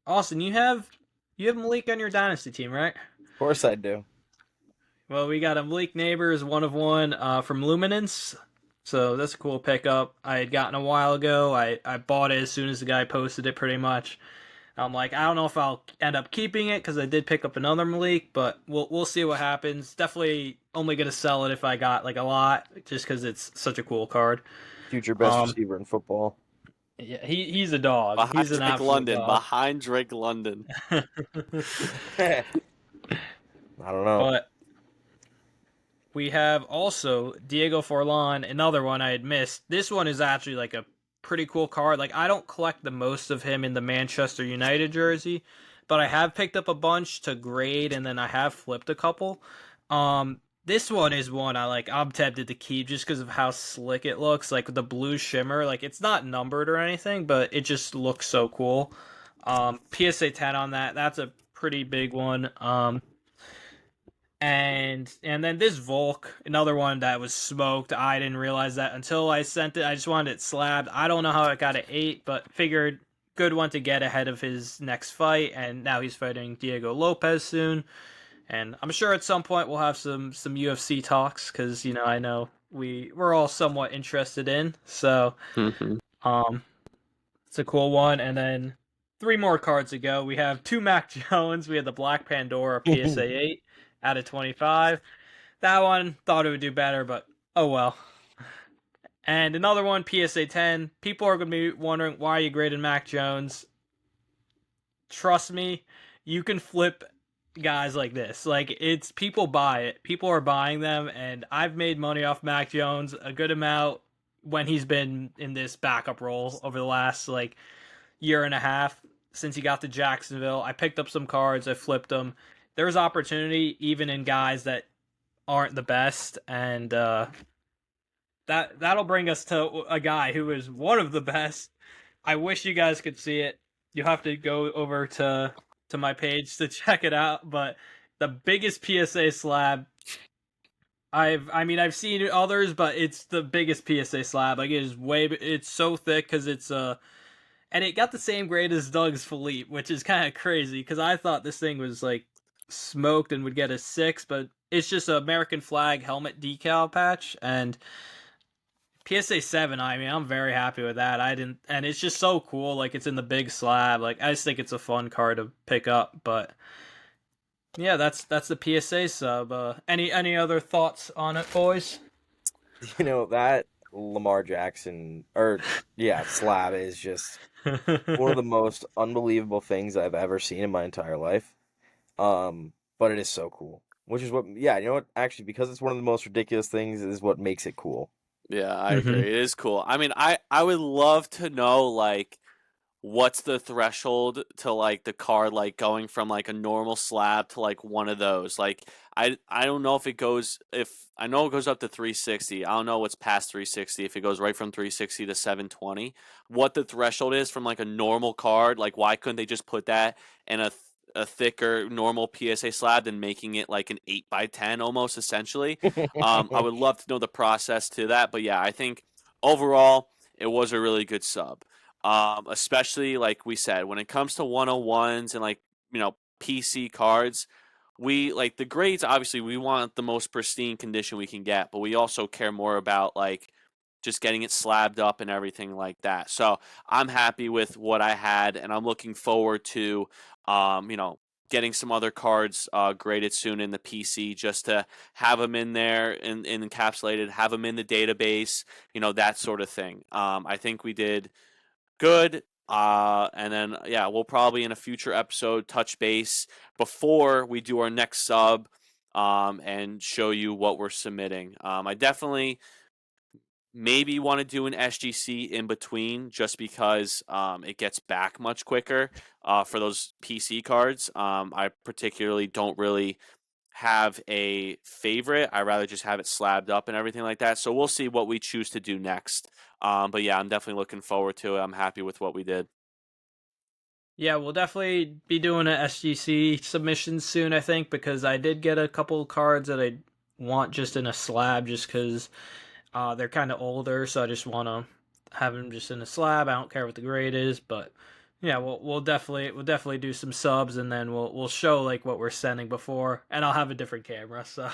[SPEAKER 1] Austin, you have Malik on your dynasty team, right?
[SPEAKER 2] Of course I do.
[SPEAKER 1] Well, we got a Malik Neighbors 1 of 1 from Luminance. So that's a cool pickup. I had gotten a while ago. I bought it as soon as the guy posted it, pretty much. I'm like, I don't know if I'll end up keeping it because I did pick up another Malik, but we'll see what happens. Definitely only gonna sell it if I got like a lot, just because it's such a cool card.
[SPEAKER 2] Future best
[SPEAKER 1] Um,
[SPEAKER 2] receiver in football.
[SPEAKER 1] yeah, he's a dog.
[SPEAKER 3] Behind
[SPEAKER 1] He's an
[SPEAKER 3] Drake
[SPEAKER 1] absolute
[SPEAKER 3] London.
[SPEAKER 1] dog.
[SPEAKER 3] Behind Drake London.
[SPEAKER 2] I don't know.
[SPEAKER 1] But we have also Diego Forlan, another one I had missed. This one is actually like a pretty cool card. Like I don't collect the most of him in the Manchester United jersey, but I have picked up a bunch to grade and then I have flipped a couple. This one is one I like. I'm tempted to keep just because of how slick it looks. Like the blue shimmer, like it's not numbered or anything, but it just looks so cool. PSA 10 on that. That's a pretty big one. And then this Volk, another one that was smoked. I didn't realize that until I sent it. I just wanted it slabbed. I don't know how it got an 8, but figured good one to get ahead of his next fight. And now he's fighting Diego Lopez soon. And I'm sure at some point we'll have some UFC talks because I know we're all somewhat interested in. So
[SPEAKER 3] Mm-hmm.
[SPEAKER 1] um, it's a cool one. And then 3 more cards to go. We have 2 Mac Jones. We have the Black Pandora PSA 8 out of 25. That one thought it would do better, but oh well. And another one, PSA 10. People are going to be wondering why you graded Mac Jones. Trust me, you can flip guys like this. Like it's people buy it. People are buying them, and I've made money off Mac Jones a good amount when he's been in this backup role over the last like year and a half since he got to Jacksonville. I picked up some cards, I flipped them. There's opportunity even in guys that aren't the best, and that'll bring us to a guy who is one of the best. I wish you guys could see it. You'll have to go over to my page to check it out. But the biggest PSA slab I've seen others, but it's the biggest PSA slab. Like it's so thick because it's and it got the same grade as Doug's Philippe, which is kind of crazy because I thought this thing was like smoked and would get a 6, but it's just an American flag helmet decal patch and PSA 7. I mean, I'm very happy with that. And it's just so cool. Like it's in the big slab. Like I just think it's a fun card to pick up. But yeah, that's the PSA sub. Any other thoughts on it, boys?
[SPEAKER 2] That Lamar Jackson slab is just one of the most unbelievable things I've ever seen in my entire life. But it is so cool. Which is what actually because it's one of the most ridiculous things is what makes it cool.
[SPEAKER 3] Yeah, I agree. It is cool. I mean, I would love to know like what's the threshold to like the card like going from like a normal slab to like one of those. Like I don't know if I know it goes up to 360. I don't know what's past 360 if it goes right from 360 to 720. What the threshold is from like a normal card, like why couldn't they just put that in a thicker normal PSA slab than making it like an 8x10 almost essentially. I would love to know the process to that, but yeah, I think overall it was a really good sub. Especially like we said, when it comes to 101s and like PC cards, we like the grades. Obviously, we want the most pristine condition we can get, but we also care more about like just getting it slabbed up and everything like that. So I'm happy with what I had, and I'm looking forward to, getting some other cards graded soon in the PC just to have them in there and encapsulated, have them in the database, that sort of thing. I think we did good. And then, yeah, we'll probably in a future episode touch base before we do our next sub and show you what we're submitting. I definitely maybe want to do an SGC in between just because it gets back much quicker for those PC cards. I particularly don't really have a favorite. I rather just have it slabbed up and everything like that. So we'll see what we choose to do next. But yeah, I'm definitely looking forward to it. I'm happy with what we did.
[SPEAKER 1] Yeah, we'll definitely be doing an SGC submission soon, I think, because I did get a couple cards that I want just in a slab just because they're kind of older, so I just want to have him just in a slab. I don't care what the grade is, but yeah, we'll definitely do some subs, and then we'll show like what we're sending before, and I'll have a different camera, so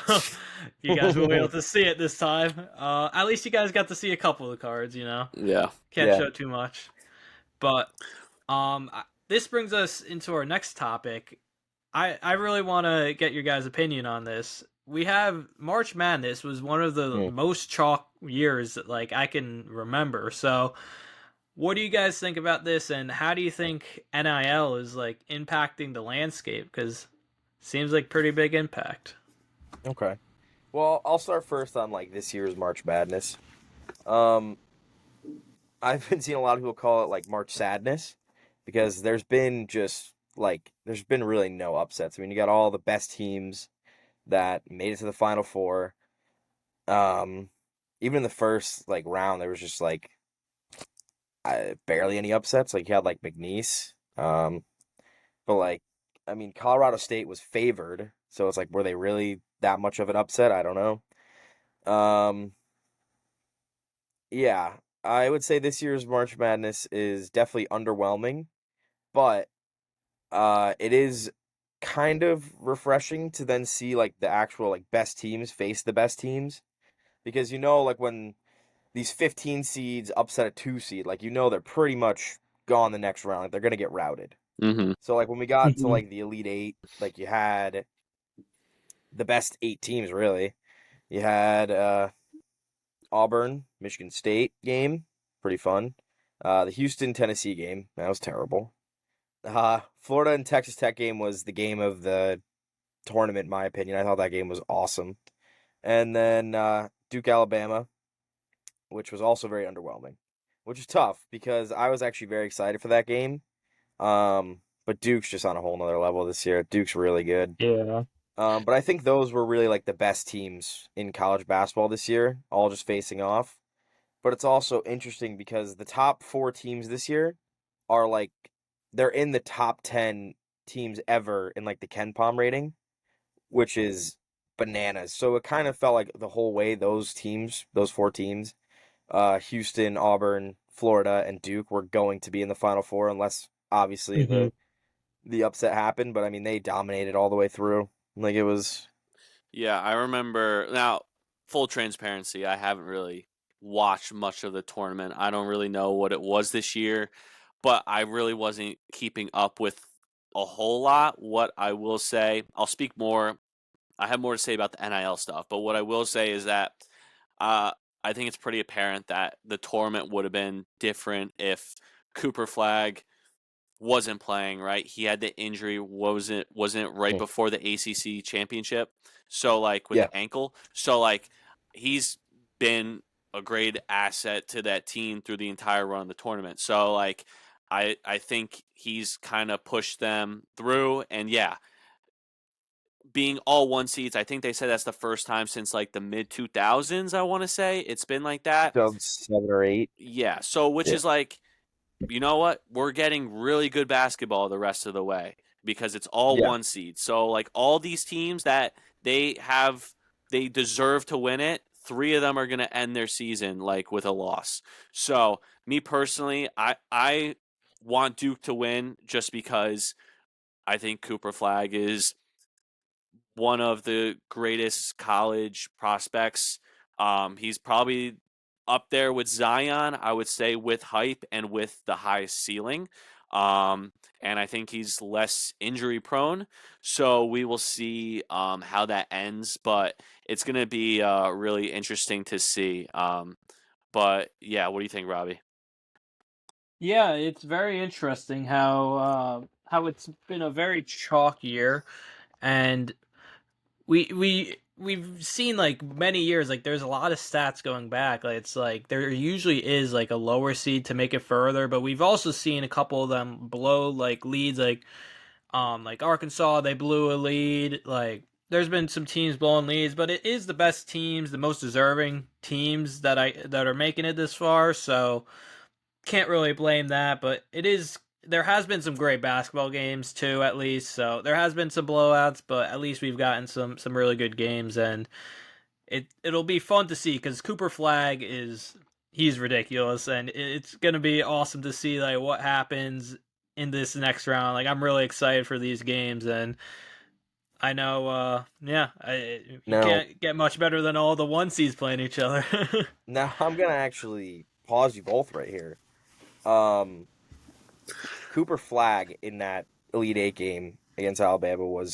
[SPEAKER 1] you guys will be able to see it this time. At least you guys got to see a couple of the cards, you know.
[SPEAKER 3] Yeah.
[SPEAKER 1] Can't
[SPEAKER 2] Yeah.
[SPEAKER 1] show too much, but this brings us into our next topic. I really want to get your guys' opinion on this. We have March Madness was one of the
[SPEAKER 2] Hmm.
[SPEAKER 1] most chalk years that like I can remember. So, what do you guys think about this, and how do you think NIL is like impacting the landscape? Because seems like pretty big impact.
[SPEAKER 2] Okay. Well, I'll start first on like this year's March Madness. Um, I've been seeing a lot of people call it like March Sadness because there's been really no upsets. I mean, you got all the best teams that made it to the Final Four. Um, Even in the first like round, there was just like barely any upsets. Like you had like McNeese, but like I mean, Colorado State was favored, so it's like were they really that much of an upset? I don't know. Yeah, I would say this year's March Madness is definitely underwhelming, but it is kind of refreshing to then see like the actual like best teams face the best teams because like when these 15 seeds upset a 2 seed, like they're pretty much gone the next round. Like they're gonna get routed.
[SPEAKER 3] Mm-hmm.
[SPEAKER 2] So like when we got to
[SPEAKER 1] Mhm.
[SPEAKER 2] like the Elite Eight, like you had the best 8 teams really. You had Auburn, Michigan State game, pretty fun. The Houston Tennessee game, that was terrible. Florida and Texas Tech game was the game of the tournament, in my opinion. I thought that game was awesome. And then Duke Alabama, which was also very underwhelming, which is tough because I was actually very excited for that game. But Duke's just on a whole nother level this year. Duke's really good.
[SPEAKER 1] Yeah.
[SPEAKER 2] But I think those were really like the best teams in college basketball this year, all just facing off. But it's also interesting because the top 4 teams this year are like they're in the top 10 teams ever in like the Ken Palm rating, which is bananas. So it kind of felt like the whole way those teams, those 4 teams, Houston, Auburn, Florida, and Duke were going to be in the Final Four unless obviously
[SPEAKER 1] Hmm.
[SPEAKER 2] the upset happened. But I mean they dominated all the way through. Like it was
[SPEAKER 3] Yeah, I remember. Now, full transparency, I haven't really watched much of the tournament. I don't really know what it was this year, but I really wasn't keeping up with a whole lot. What I will say, I'll speak more. I have more to say about the NIL stuff, but what I will say is that uh, I think it's pretty apparent that the tournament would have been different if Cooper Flag wasn't playing, right? He had the injury, wasn't right
[SPEAKER 2] mm,
[SPEAKER 3] before the ACC championship. So like with
[SPEAKER 2] yeah.
[SPEAKER 3] the ankle. So like he's been a great asset to that team through the entire run of the tournament. So like I think he's kind of pushed them through, and yeah, being all one seeds, I think they said that's the first time since like the mid 2000s, I want to say. It's been like that.
[SPEAKER 2] 2007 or 8.
[SPEAKER 3] Yeah. So which
[SPEAKER 2] Yeah.
[SPEAKER 3] is like, you know what? We're getting really good basketball the rest of the way because it's all
[SPEAKER 2] Yeah.
[SPEAKER 3] one seed. So like all these teams that they have, they deserve to win it. 3 of them are going to end their season like with a loss. So me personally, I want Duke to win just because I think Cooper Flag is one of the greatest college prospects. He's probably up there with Zion, I would say, with hype and with the highest ceiling. Um, and I think he's less injury prone. So we will see how that ends, but it's going to be really interesting to see. But yeah, what do you think, Robbie?
[SPEAKER 1] Yeah, it's very interesting how it's been a very chalk year, and we've seen like many years like there's a lot of stats going back. Like it's like there usually is like a lower seed to make it further, but we've also seen a couple of them blow like leads, like Arkansas, they blew a lead. Like there's been some teams blowing leads, but it is the best teams, the most deserving teams that are making it this far. So can't really blame that, but it is there has been some great basketball games too, at least. So there has been some blowouts, but at least we've gotten some really good games, and it'll be fun to see because Cooper Flag is he's ridiculous, and it's gonna be awesome to see like what happens in this next round. Like I'm really excited for these games, and I know, you
[SPEAKER 2] Now,
[SPEAKER 1] can't get much better than all the one seeds playing each other.
[SPEAKER 2] now I'm gonna actually pause you both right here. Um, Cooper Flagg in that Elite Eight game against Alabama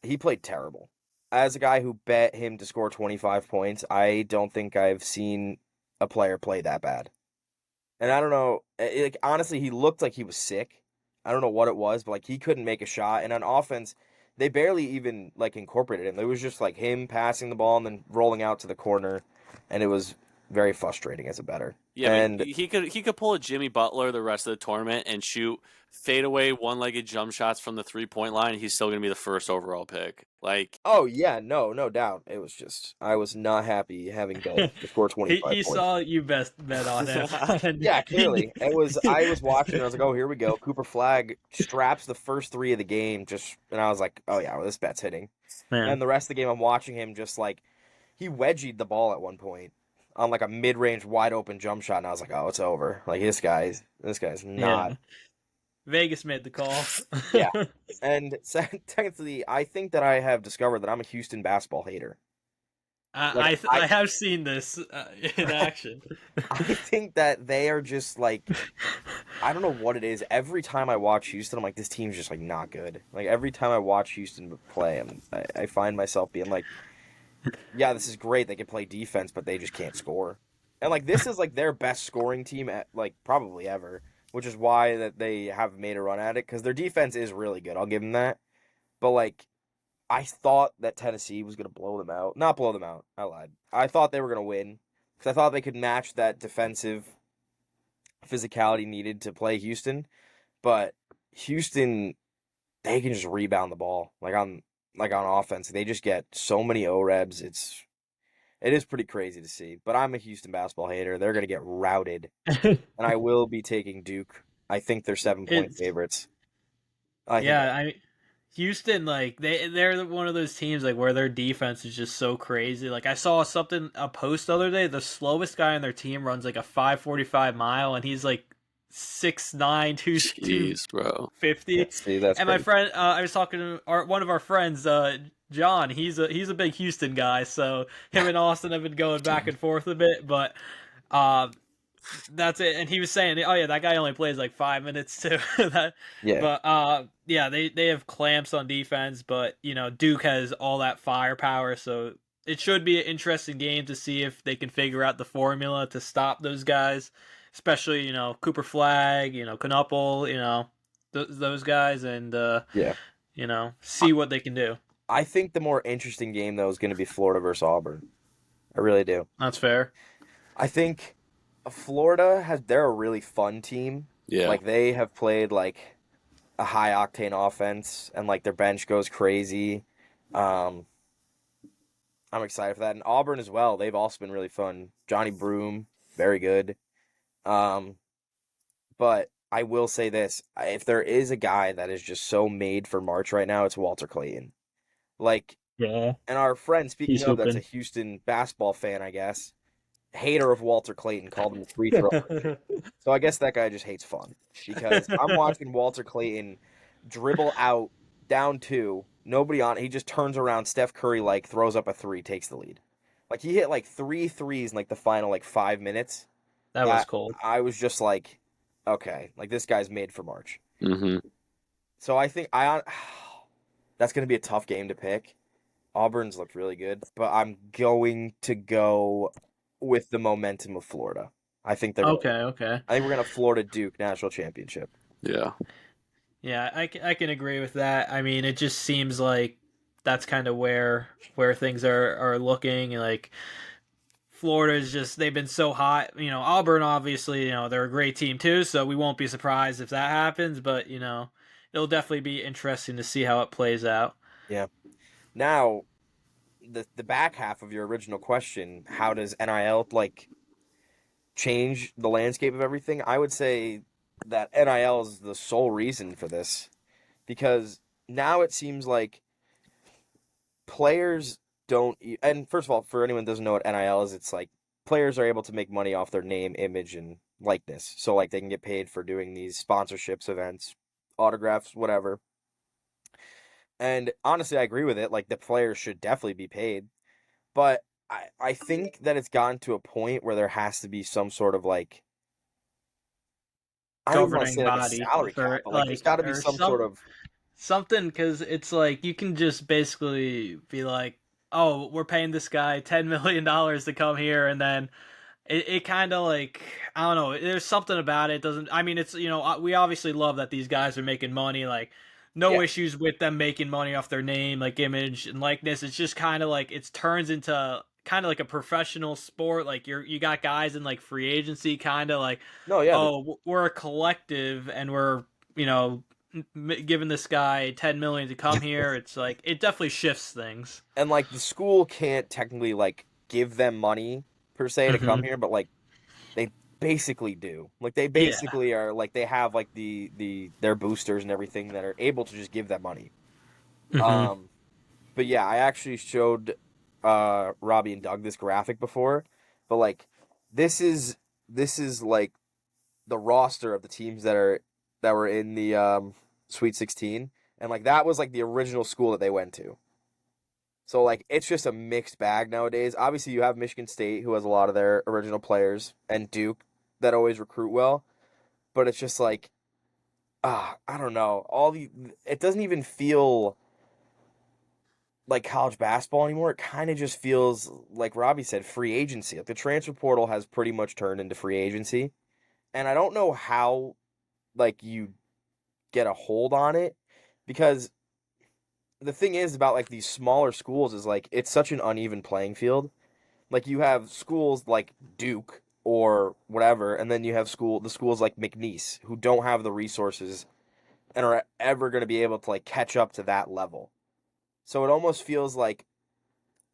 [SPEAKER 2] he played terrible. As a guy who bet him to score 25 points, I don't think I've seen a player play that bad. And I don't know, like honestly, he looked like he was sick. I don't know what it was, but like he couldn't make a shot. And on offense, they barely even like incorporated him. It was just like him passing the ball and then rolling out to the corner, and it was very frustrating as a better.
[SPEAKER 3] Yeah, I mean,
[SPEAKER 2] And
[SPEAKER 3] he could pull a Jimmy Butler the rest of the tournament and shoot fadeaway one-legged jump shots from the 3-point line. He's still going to be the first overall pick. Like,
[SPEAKER 2] oh yeah, no doubt. It was just I was not happy having Doug to score 25
[SPEAKER 1] he
[SPEAKER 2] points.
[SPEAKER 1] saw you best bet on him. And
[SPEAKER 2] Yeah, clearly. I was watching and I was like, "Oh, here we go. Cooper Flagg straps the first 3 of the game and I was like, "Oh yeah, well, this bet's hitting."
[SPEAKER 1] Man.
[SPEAKER 2] And the rest of the game I'm watching him just like he wedgied the ball at one point on like a mid-range wide open jump shot and I was like, "Oh, it's over." Like this guy's not.
[SPEAKER 1] Yeah. Vegas made the call.
[SPEAKER 2] Yeah. And technically, I think that I have discovered that I'm a Houston basketball hater. Like
[SPEAKER 1] I have seen this in action.
[SPEAKER 2] I think that they are just like I don't know what it is. Every time I watch Houston, I'm like, this team's just like not good. Like every time I watch Houston play, I find myself being like, yeah, this is great. They can play defense, but they just can't score. And like this is like their best scoring team at like probably ever, which is why that they have made a run at it because their defense is really good. I'll give them that. But like I thought that Tennessee was going to blow them out. Not blow them out. I lied. I thought they were going to win because I thought they could match that defensive physicality needed to play Houston. But Houston, they can just rebound the ball like on offense. They just get so many O-rebs. It is pretty crazy to see. But I'm a Houston basketball hater. They're going to get routed, and I will be taking Duke. I think they're 7-point
[SPEAKER 1] It's
[SPEAKER 2] favorites.
[SPEAKER 1] Houston, like they're one of those teams like where their defense is just so crazy. Like I saw a post the other day. The slowest guy on their team runs like a 5:45 mile, and he's like 6'9",
[SPEAKER 3] jeez, bro.
[SPEAKER 1] 250.
[SPEAKER 2] See, that's
[SPEAKER 1] And my
[SPEAKER 2] crazy.
[SPEAKER 1] friend, I was talking to one of our friends, John. He's a big Houston guy, so him and Austin have been going back and forth a bit, but that's it. And he was saying, oh yeah, that guy only plays like 5 minutes too.
[SPEAKER 2] Yeah.
[SPEAKER 1] But yeah, they have clamps on defense, but you know Duke has all that firepower, so it should be an interesting game to see if they can figure out the formula to stop those guys, especially you know Cooper Flagg, you know Knuppel, you know those guys, and
[SPEAKER 2] Yeah.
[SPEAKER 1] you know see what they can do.
[SPEAKER 2] I think the more interesting game though is going to be Florida versus Auburn. I really do.
[SPEAKER 1] That's fair.
[SPEAKER 2] I think they're a really fun team.
[SPEAKER 3] Yeah.
[SPEAKER 2] Like they have played like a high octane offense and like their bench goes crazy. I'm excited for that. And Auburn as well. They've also been really fun. Johnny Broom, very good. But I will say this, if there is a guy that is just so made for March right now, it's Walter Clayton. Like,
[SPEAKER 1] Yeah,
[SPEAKER 2] and our friend, speaking
[SPEAKER 1] he's
[SPEAKER 2] of, that's a
[SPEAKER 1] hooping.
[SPEAKER 2] Houston basketball fan, I guess, hater of Walter Clayton, called him a free throw. So I guess that guy just hates fun because I'm watching Walter Clayton dribble out down 2, nobody on. He just turns around, Steph Curry like throws up a 3, takes the lead. Like he hit like 3 threes in like the final like 5 minutes.
[SPEAKER 1] That was cold.
[SPEAKER 2] I was just like, okay, like this guy's made for March.
[SPEAKER 3] Mm-hmm.
[SPEAKER 2] So I think that's gonna be a tough game to pick. Auburn's looked really good, but I'm going to go with the momentum of Florida. I think they're
[SPEAKER 1] Okay.
[SPEAKER 2] I think we're gonna Florida Duke national championship.
[SPEAKER 3] Yeah.
[SPEAKER 1] Yeah, I can agree with that. I mean, it just seems like that's kind of where things are looking. Like Florida's just they've been so hot. You know, Auburn obviously, you know, they're a great team too, so we won't be surprised if that happens. But you know, it'll definitely be interesting to see how it plays out.
[SPEAKER 2] Yeah. Now, the back half of your original question, how does NIL like change the landscape of everything? I would say that NIL is the sole reason for this because now it seems like players don't. And first of all, for anyone who doesn't know what NIL is, it's like players are able to make money off their name, image, and likeness. So like they can get paid for doing these sponsorships, events, autographs, whatever. And honestly, I agree with it. Like the players should definitely be paid, but I think that it's gotten to a point where there has to be some sort of like, I don't even want to
[SPEAKER 1] Governing
[SPEAKER 2] say like a
[SPEAKER 1] body
[SPEAKER 2] salary cap,
[SPEAKER 1] for
[SPEAKER 2] but like there's
[SPEAKER 1] like
[SPEAKER 2] got to be
[SPEAKER 1] or
[SPEAKER 2] some sort of
[SPEAKER 1] something, because it's like you can just basically be like, oh, we're paying this guy $10 million to come here, and then it kind of like, I don't know, there's something about it. Doesn't, I mean, it's, we obviously love that these guys are making money, like no
[SPEAKER 2] yeah.
[SPEAKER 1] issues with them making money off their name, like image and likeness. It's just kind of like it turns into kind of like a professional sport. Like you got guys in like free agency, kind of like,
[SPEAKER 2] No, yeah,
[SPEAKER 1] oh, we're a collective and we're, you know giving this guy 10 million to come here. It's like it definitely shifts things.
[SPEAKER 2] and like the school can't technically like give them money per se to come
[SPEAKER 1] Hmm.
[SPEAKER 2] here, but like they basically do. Like they
[SPEAKER 1] Yeah.
[SPEAKER 2] basically are like they have like their boosters and everything that are able to just give them money.
[SPEAKER 1] Hmm.
[SPEAKER 2] Um, but yeah, I actually showed Robby and Doug this graphic before, but like this is this is like the roster of the teams that were in the Sweet 16, and like that was like the original school that they went to. So like it's just a mixed bag nowadays. Obviously, you have Michigan State who has a lot of their original players, and Duke that always recruit well, but it's just like I don't know. It doesn't even feel like college basketball anymore. It kind of just feels like Robbie said, free agency. Like the transfer portal has pretty much turned into free agency, and I don't know how like you get a hold on it, because the thing is about like these smaller schools is like it's such an uneven playing field. Like you have schools like Duke or whatever, and then you have the schools like McNeese who don't have the resources and are ever going to be able to like catch up to that level. So it almost feels like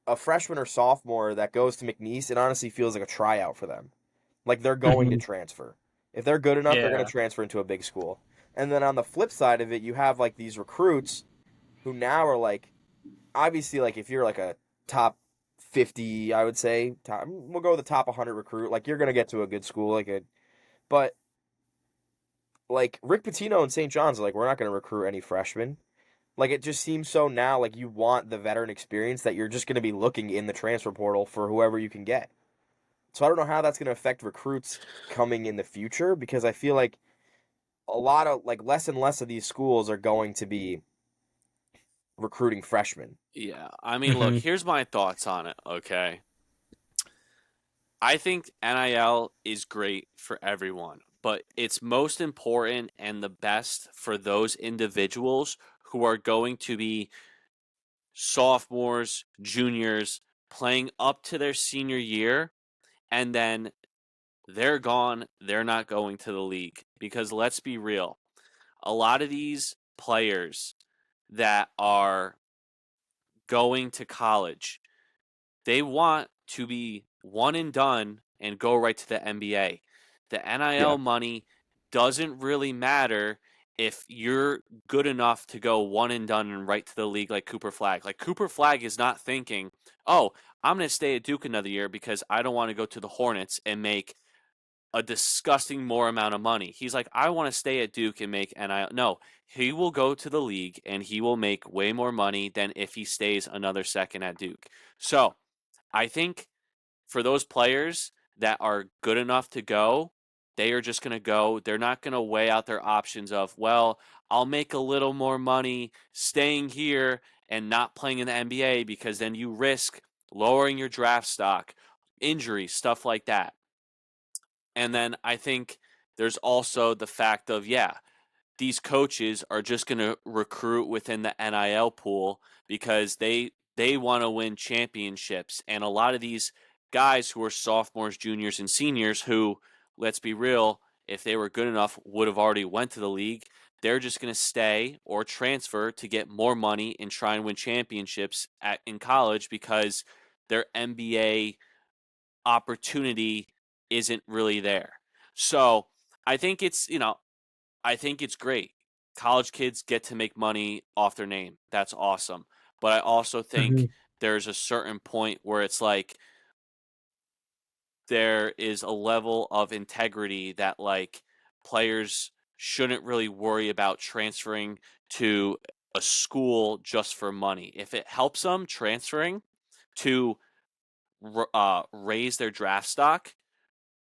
[SPEAKER 2] a freshman or sophomore that goes to McNeese, it honestly feels like a tryout for them. Like they're going to
[SPEAKER 1] Hmm.
[SPEAKER 2] transfer. If they're good enough, they're going
[SPEAKER 1] Yeah.
[SPEAKER 2] to transfer into a big school. And then on the flip side of it, you have like these recruits who now are like, obviously, like if you're like a top 50, I would say, we'll go with the top 100 recruit, like you're going to get to a good school, but like Rick Pitino and St. John's are like, we're not going to recruit any freshmen. Like it just seems so now like you want the veteran experience that you're just going to be looking in the transfer portal for whoever you can get. So I don't know how that's going to affect recruits coming in the future, because I feel like a lot of like less and less of these schools are going to be recruiting freshmen.
[SPEAKER 3] Yeah. I mean, look,
[SPEAKER 1] Hmm.
[SPEAKER 3] here's my thoughts on it, okay? I think NIL is great for everyone, but it's most important and the best for those individuals who are going to be sophomores, juniors, playing up to their senior year, and then they're gone. They're not going to the league. Because let's be real, a lot of these players that are going to college, they want to be one and done and go right to the NBA. The
[SPEAKER 2] Yeah.
[SPEAKER 3] NIL money doesn't really matter if you're good enough to go one and done and right to the league like Cooper Flag. Like Cooper Flag is not thinking, "Oh, I'm going to stay at Duke another year because I don't want to go to the Hornets and make a disgusting more amount of money." He's like, "I want to stay at Duke and make NIL." No, he will go to the league and he will make way more money than if he stays another second at Duke. So, I think for those players that are good enough to go, they are just going to go. They're not going to weigh out their options of, well, I'll make a little more money staying here and not playing in the NBA, because then you risk lowering your draft stock, injuries, stuff like that. And then I think there's also the fact of, yeah, these coaches are just going to recruit within the NIL pool because they want to win championships. And a lot of these guys who are sophomores, juniors, and seniors who, let's be real, if they were good enough, would have already went to the league. They're just going to stay or transfer to get more money and try and win championships in college, because their NBA opportunity isn't really there. So I think I think it's great. College kids get to make money off their name. That's awesome. But I also
[SPEAKER 1] Hmm.
[SPEAKER 3] think there's a certain point where it's like there is a level of integrity that like players shouldn't really worry about transferring to a school just for money. If it helps them transferring to raise their draft stock,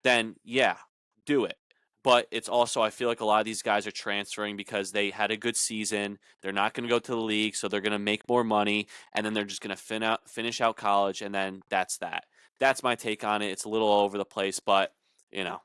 [SPEAKER 3] then yeah, do it. But it's also, I feel like a lot of these guys are transferring because they had a good season. They're not going to go to the league, so they're going to make more money, and then they're just going to finish out college, and then that's that. That's my take on it. It's a little all over the place, but you know,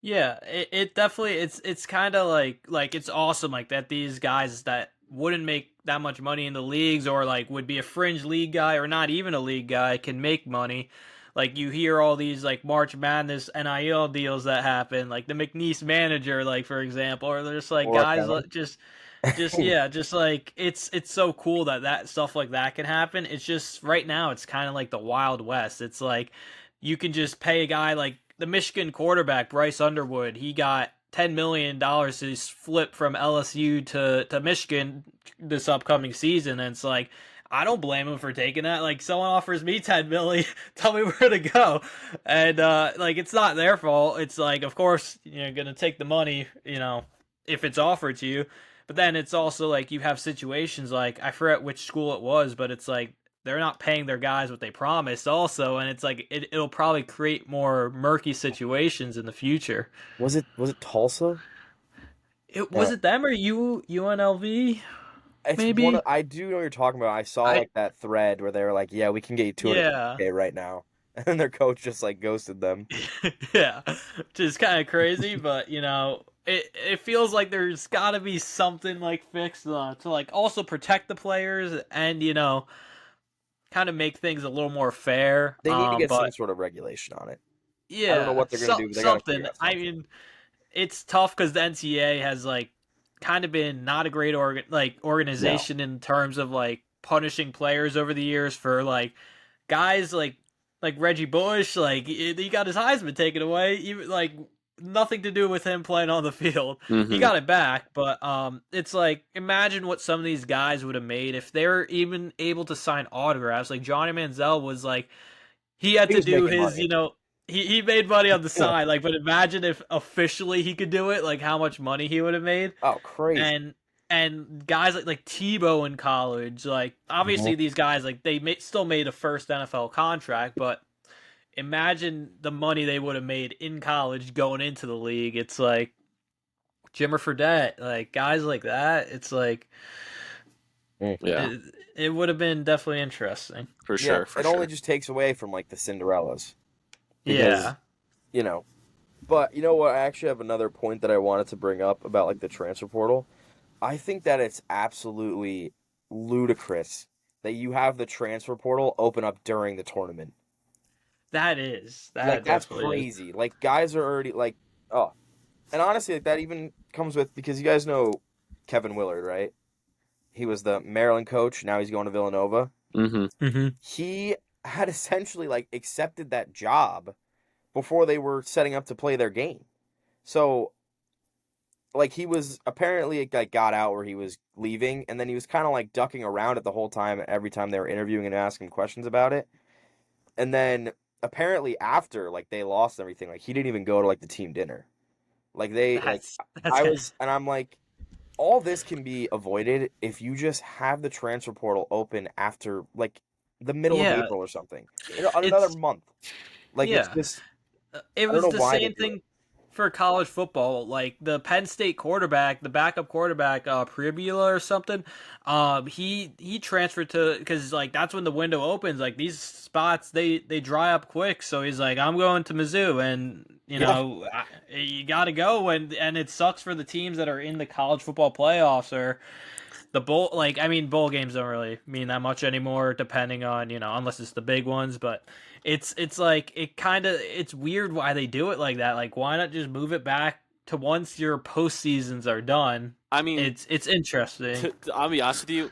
[SPEAKER 1] Yeah, it definitely it's kind of like it's awesome like that these guys that wouldn't make that much money in the leagues or like would be a fringe league guy or not even a league guy can make money. Like you hear all these like March Madness NIL deals that happen, like the McNeese manager, like for example, or there's like
[SPEAKER 2] Or
[SPEAKER 1] guys
[SPEAKER 2] Kevin.
[SPEAKER 1] just yeah, just like it's so cool that that stuff like that can happen. It's just right now it's kind of like the Wild West. It's like you can just pay a guy like the Michigan quarterback Bryce Underwood. He got $10 million to flip from LSU to Michigan this upcoming season, and it's like I don't blame him for taking that. Like someone offers me 10 million, tell me where to go, and like it's not their fault. It's like of course you're gonna take the money, if it's offered to you. But then it's also like you have situations like I forget which school it was, but it's like they're not paying their guys what they promised also, and it's like it'll probably create more murky situations in the future.
[SPEAKER 2] Was it Tulsa?
[SPEAKER 1] It was
[SPEAKER 2] No.
[SPEAKER 1] it them or UNLV
[SPEAKER 2] It's one of,
[SPEAKER 1] maybe?
[SPEAKER 2] I do know what you're talking about. I saw
[SPEAKER 1] I
[SPEAKER 2] like that thread where they were like, "Yeah, we can get you
[SPEAKER 1] Yeah.
[SPEAKER 2] 250K right now," and their coach just like ghosted them.
[SPEAKER 1] Yeah, which is kind of crazy, but it feels like there's got to be something like fixed to like also protect the players and kind of make things a little more fair.
[SPEAKER 2] They need to get some
[SPEAKER 1] But
[SPEAKER 2] sort of regulation on it. I don't know
[SPEAKER 1] yeah,
[SPEAKER 2] what they're gonna do, but they got to
[SPEAKER 1] something.
[SPEAKER 2] figure out
[SPEAKER 1] I
[SPEAKER 2] something.
[SPEAKER 1] mean, it's tough because the NCAA has like kind of been not a great
[SPEAKER 2] No,
[SPEAKER 1] organization in terms of like punishing players over the years for like guys like Reggie Bush, like he got his Heisman taken away, even like nothing to do with him playing on the field. He
[SPEAKER 3] mm-hmm.
[SPEAKER 1] got it back, but it's like imagine what some of these guys would have made if they were even able to sign autographs. Like Johnny Manziel was like he had
[SPEAKER 2] he
[SPEAKER 1] to
[SPEAKER 2] was
[SPEAKER 1] do
[SPEAKER 2] making
[SPEAKER 1] his,
[SPEAKER 2] money.
[SPEAKER 1] he made money on the side. Like, but imagine if officially he could do it, like how much money he would have made.
[SPEAKER 2] Oh, crazy.
[SPEAKER 1] And guys like Tebow in college, like
[SPEAKER 2] Mhm.
[SPEAKER 1] obviously these guys like still made a first NFL contract, but imagine the money they would have made in college going into the league. It's like Jimmer Fredette, like guys like that. It's like
[SPEAKER 2] Mm.
[SPEAKER 3] Yeah,
[SPEAKER 1] it would have been definitely interesting.
[SPEAKER 3] for
[SPEAKER 2] Yeah,
[SPEAKER 3] sure, for
[SPEAKER 2] it only
[SPEAKER 3] sure.
[SPEAKER 2] just takes away from like the Cinderellas because
[SPEAKER 1] Yeah,
[SPEAKER 2] you know. But you know what? I actually have another point that I wanted to bring up about like the transfer portal. I think that it's absolutely ludicrous that you have the transfer portal open up during the tournament. Like
[SPEAKER 1] that
[SPEAKER 2] that's
[SPEAKER 1] definitely is.
[SPEAKER 2] crazy. Like guys are already like, oh, and honestly, like that even comes with because you guys know Kevin Willard, right? He was the Maryland coach. Now he's going to Villanova.
[SPEAKER 3] Mm-hmm.
[SPEAKER 1] Mm-hmm.
[SPEAKER 2] He had essentially like accepted that job before they were setting up to play their game. So like he was apparently like got out where he was leaving, and then he was kind of like ducking around it the whole time. Every time they were interviewing and asking questions about it, and then apparently after like they lost everything, like he didn't even go to like the team dinner. Like they like
[SPEAKER 1] That's
[SPEAKER 2] I was, and I'm like, all this can be avoided if you just have the transfer portal open after like the middle of
[SPEAKER 1] yeah.
[SPEAKER 2] April or something. In another
[SPEAKER 1] It's
[SPEAKER 2] month. Like it's
[SPEAKER 1] yeah.
[SPEAKER 2] just
[SPEAKER 1] It
[SPEAKER 2] I don't
[SPEAKER 1] was
[SPEAKER 2] know
[SPEAKER 1] the
[SPEAKER 2] why they
[SPEAKER 1] same
[SPEAKER 2] do it.
[SPEAKER 1] thing for college football. Like the Penn State quarterback, the backup quarterback, Pribula or something. He transferred to because like that's when the window opens. Like these spots they dry up quick. So he's like, I'm going to Mizzou, and
[SPEAKER 2] Yeah.
[SPEAKER 1] you got to go. And it sucks for the teams that are in the college football playoffs or the bowl. Like I mean, bowl games don't really mean that much anymore, depending on unless it's the big ones, but. It's like it's weird why they do it like that. Like why not just move it back to once your postseasons are done?
[SPEAKER 3] I mean,
[SPEAKER 1] It's interesting.
[SPEAKER 3] I'll be honest with you,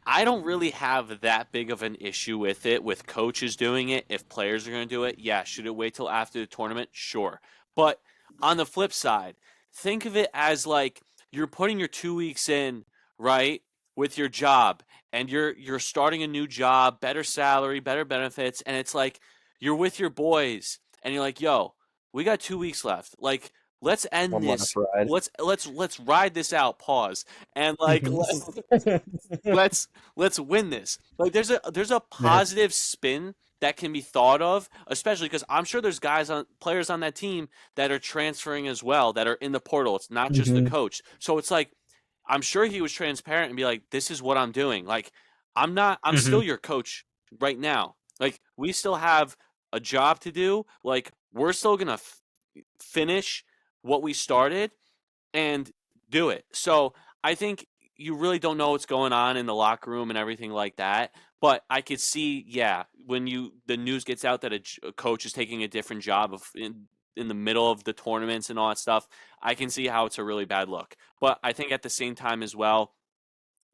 [SPEAKER 3] I don't really have that big of an issue with it, with coaches doing it. If players are going to do it, yeah, should it wait till after the tournament? Sure. But on the flip side, think of it as like you're putting your 2 weeks in, right, with your job, and you're starting a new job, better salary, better benefits, and it's like you're with your boys and you're like, yo, we got 2 weeks left. Like, let's end
[SPEAKER 2] One last
[SPEAKER 3] this.
[SPEAKER 2] ride.
[SPEAKER 3] Let's ride this out. Pause. And like, let's win this. Like, there's a
[SPEAKER 1] Yeah.
[SPEAKER 3] positive spin that can be thought of, especially because I'm sure there's players on that team that are transferring as well, that are in the portal. It's not just the
[SPEAKER 1] Mhm.
[SPEAKER 3] coach. So it's like, I'm sure he was transparent and be like, this is what I'm doing. Like, I'm still
[SPEAKER 1] Mhm.
[SPEAKER 3] your coach right now. Like, we still have a job to do. Like, we're still gonna finish what we started and do it. So I think you really don't know what's going on in the locker room and everything like that. But I could see, yeah, when the news gets out that a coach is taking a different job in the middle of the tournaments and all that stuff, I can see how it's a really bad look. But I think at the same time as well,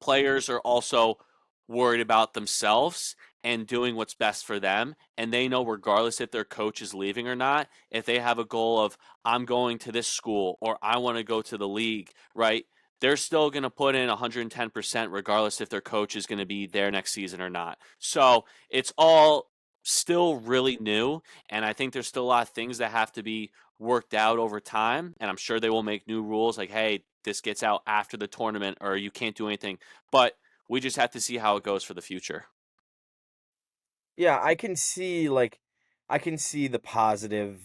[SPEAKER 3] players are also worried about themselves and doing what's best for them. And they know, regardless if their coach is leaving or not, if they have a goal of, I'm going to this school or I want to go to the league, right? They're still going to put in 110%, regardless if their coach is going to be there next season or not. So it's all still really new. And I think there's still a lot of things that have to be worked out over time. And I'm sure they will make new rules like, hey, this gets out after the tournament or you can't do anything. But we just have to see how it goes for the future.
[SPEAKER 2] Yeah, I can see the positive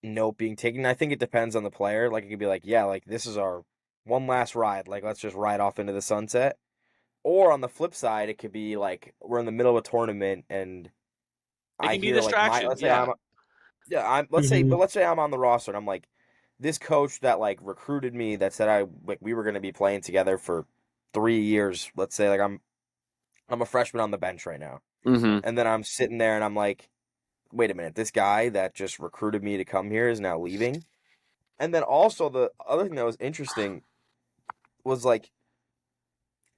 [SPEAKER 2] note being taken. I think it depends on the player. Like it could be like, yeah, like this is our one last ride. Like let's just ride off into the sunset. Or on the flip side, it could be like we're in the middle of a tournament and
[SPEAKER 3] It
[SPEAKER 2] I
[SPEAKER 3] can be a
[SPEAKER 2] hear like
[SPEAKER 3] distraction.
[SPEAKER 2] let's say
[SPEAKER 3] Yeah.
[SPEAKER 2] but
[SPEAKER 1] Mhm.
[SPEAKER 2] let's say I'm on the roster and I'm like this coach that like recruited me that said I like we were going to be playing together for 3 years. Let's say like I'm a freshman on the bench right now.
[SPEAKER 3] Mm-hmm.
[SPEAKER 2] And then I'm sitting there and I'm like, wait a minute, this guy that just recruited me to come here is now leaving. And then also the other thing that was interesting was like